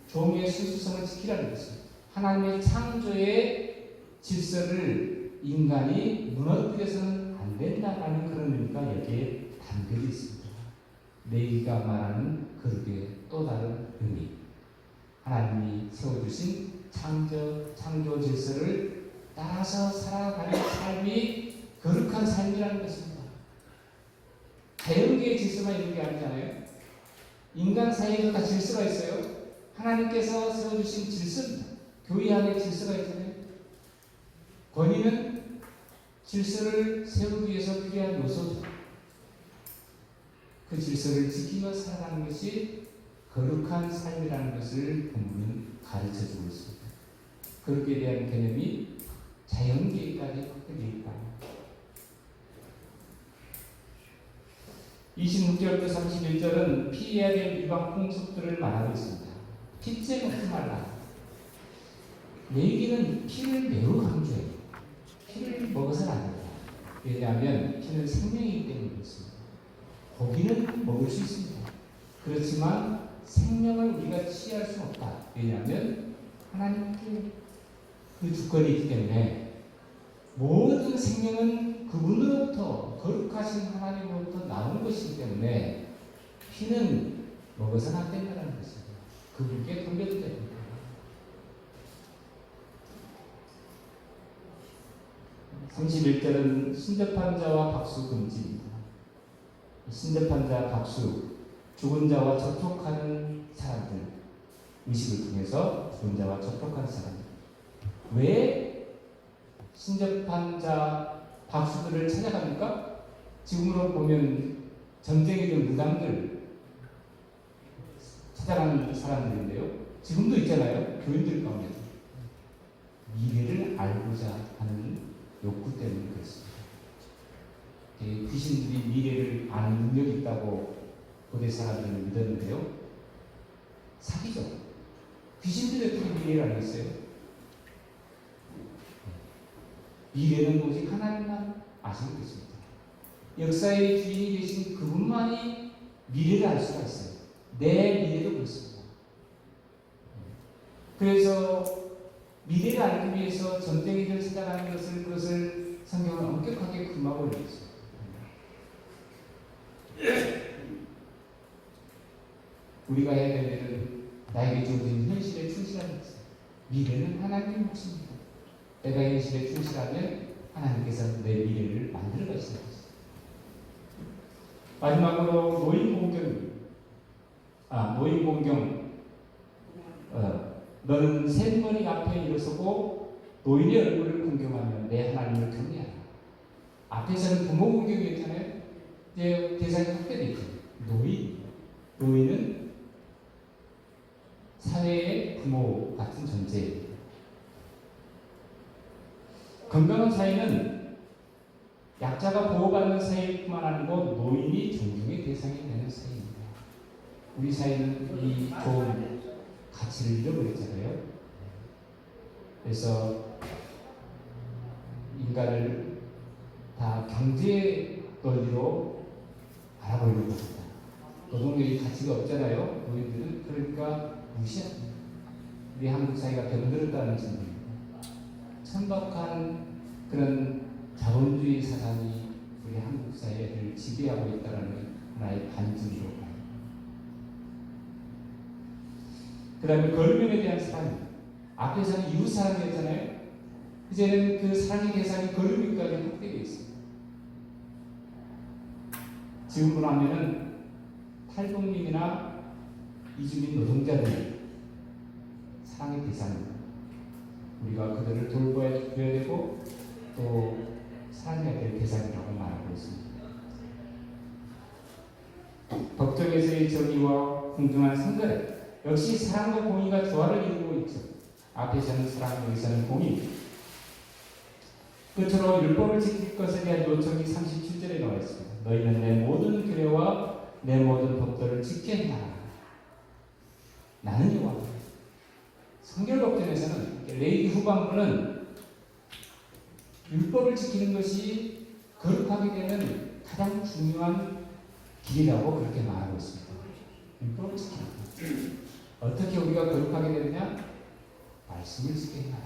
종의 순수성을 지키라는 것입니다. 하나님의 창조의 질서를 인간이 무너뜨려서는 안 된다라는 그런 의미가 여기에 담겨 있습니다. 레위기가 말하는 거룩의 또 다른 의미. 하나님이 세워주신 창조 질서를 따라서 살아가는 삶이 거룩한 삶이라는 것입니다. 자연계의 질서만 있는 게 아니잖아요. 인간 사이에도 다 질서가 있어요. 하나님께서 세워주신 질서입니다. 교회 안에 질서가 있잖아요. 권위는 질서를 세우기 위해서 필요한 요소죠. 그 질서를 지키며 살아가는 것이 거룩한 삶이라는 것을 본문은 가르쳐주고 있습니다. 거룩에 대한 개념이 자연계까지 확대되어 있다. 26절부터 31절은 피해야 될 위반 풍습들을 말하고 있습니다. 피째 먹지 말라. 레위기는 피를 매우 강조해요. 피를 먹어서는 안 된다. 왜냐하면 피는 생명이기 때문에 그렇습니다. 고기는 먹을 수 있습니다. 그렇지만 생명을 우리가 취할 수는 없다. 왜냐하면 하나님께 그 주권이 있기 때문에 모든 생명은 그분으로부터 거룩하신 하나님으로부터 나온 것이기 때문에 피는 먹어서는 안 된다는 것입니다. 그분께 돌려도 됩니다. (31절은) 신접한 자와 박수 금지입니다. 신접한 자, 박수, 죽은 자와 접촉하는 사람들, 의식을 통해서 죽은 자와 접촉하는 사람들. 왜 신접한 자, 박수들을 찾아갑니까? 지금으로 보면 전쟁이든 무당들 찾아가는 사람들인데요. 지금도 있잖아요. 교인들 가운데 미래를 알고자 하는 욕구 때문에 그렇습니다. 귀신들이 미래를 아는 능력이 있다고 고대 사람들은 믿었는데요. 사기죠. 귀신들이 어떻게 미래를 알겠어요? 미래는 오직 하나님만 아시는 것입니다. 역사의 주인이 계신 그분만이 미래를 알 수가 있어요. 내 미래도 그렇습니다. 그래서 미래를 알기 위해서 전쟁이를 찾아가는 그것을 성경은 엄격하게 금하고 있습니다. 우리가 해야 될 일은 나에게 주어진 현실에 충실하는 것입니다. 미래는 하나님의 몫입니다. 내가 현실에 충실하면 하나님께서 내 미래를 만들어 가시는 것입니다. 마지막으로 노인 공경. 너는 샘머리 앞에 일어서고 노인의 얼굴을 공경하며 내 하나님을 경외하라. 앞에서는 부모 공경이었잖아요. 이제 대상이 확대되죠. 노인은 사회의 부모 같은 존재입니다. 건강한 사회는 약자가 보호받는 사회뿐만 아니고 노인이 존경의 대상이 되는 사회입니다. 우리 사회는 이 좋은 가치를 잃어버렸잖아요. 그래서 인간을 다 경제 논리로 알아보려고 합니다. 노동력이 가치가 없잖아요. 노인들은. 그러니까 무시합니다. 우리 한국 사회가 병들었다는 증거입니다. 천박한 그런 자본주의 사상이 우리 한국 사회를 지배하고 있다는 하나의 반증으로 봐요. 그 다음에 걸면에 대한 사랑. 앞에서는 이웃 사랑이었잖아요. 이제는 그 사랑의 대상이 걸음까지 확대되어 있습니다. 지금으로 하면은 탈북민이나 이주민 노동자들이 사랑의 대상입니다. 우리가 그들을 돌봐야 되고 또 사랑해야 될 대상이라고 말하고 있습니다. 법정에서의 정의와 공정한 선거래. 역시 사랑과 공의가 조화를 이루고 있죠. 앞에서는 사랑, 여기서는 공의. 끝으로 율법을 지킬 것에 대한 요청이 37절에 나와 있습니다. 너희는 내 모든 규례와 내 모든 법도를 지켜야 한다. 나는 여호와. 성결법전에서는 레위기 후반부는 율법을 지키는 것이 거룩하게 되는 가장 중요한 길이라고 그렇게 말하고 있습니다. 율법을 지키는 것. 어떻게 우리가 거룩하게 되느냐? 말씀을 지켜 행하라.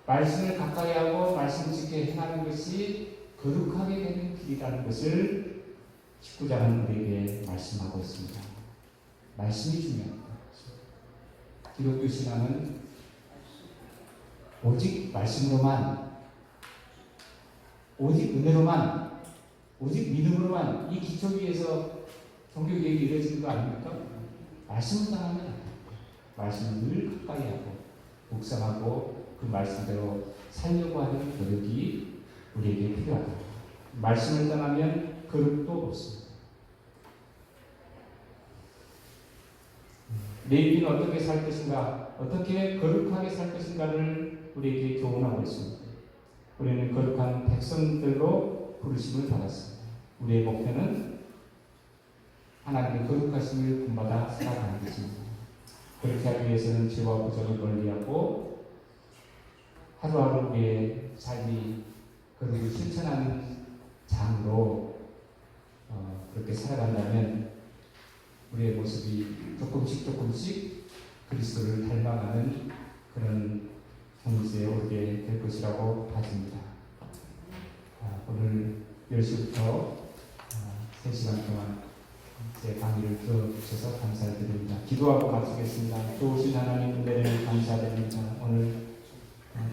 말씀을 가까이 하고 말씀을 지켜 행하는 것이 거룩하게 되는 길이라는 것을 19장은 우리에게 말씀하고 있습니다. 말씀이 중요합니다. 기독교 신앙은 오직 말씀으로만, 오직 은혜로만, 오직 믿음으로만 이 기초 위에서 종교개혁이 이루어지는 거 아닙니까? 말씀을 당하면 안 됩니다. 말씀을 늘 가까이 하고 묵상하고 그 말씀대로 살려고 하는 노력이 우리에게 필요하다. 말씀을 떠나면 거룩도 없습니다. 레위기는 어떻게 살 것인가, 어떻게 거룩하게 살 것인가를 우리에게 교훈하고 있습니다. 우리는 거룩한 백성들로 부르심을 받았습니다. 우리의 목표는 하나님의 거룩하심을 본받아 살아가는 것입니다. 그렇게 하기 위해서는 죄와 부정을 멀리하고 하루하루 우리의 삶이 거룩을 실천하는 장으로 그렇게 살아간다면 우리의 모습이 조금씩 그리스도를 닮아가는 그런 경지에 오르게 될 것이라고 봐집니다. 오늘 10시부터 3시간 동안 제 강의를 들어주셔서 감사를 드립니다. 기도하고 마치겠습니다. 좋으신 하나님 은혜를 감사드립니다. 오늘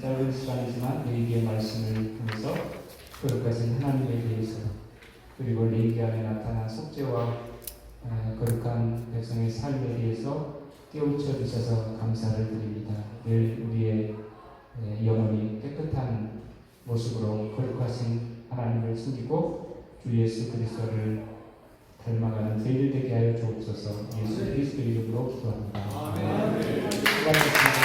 짧은 시간이지만 레위기의 말씀을 통해서 거룩하신 하나님에 대해서 그리고 레위기 안에 나타난 속죄와 거룩한 백성의 삶에 대해서 깨우쳐 주셔서 감사를 드립니다. 늘 우리의 영혼이 깨끗한 모습으로 거룩하신 하나님을 숨기고 주 예수 그리스도를 닮아가는 저희들 되게 하여 주옵소서. 예수 그리스도 이름으로 기도합니다. 아멘. 수고하셨습니다.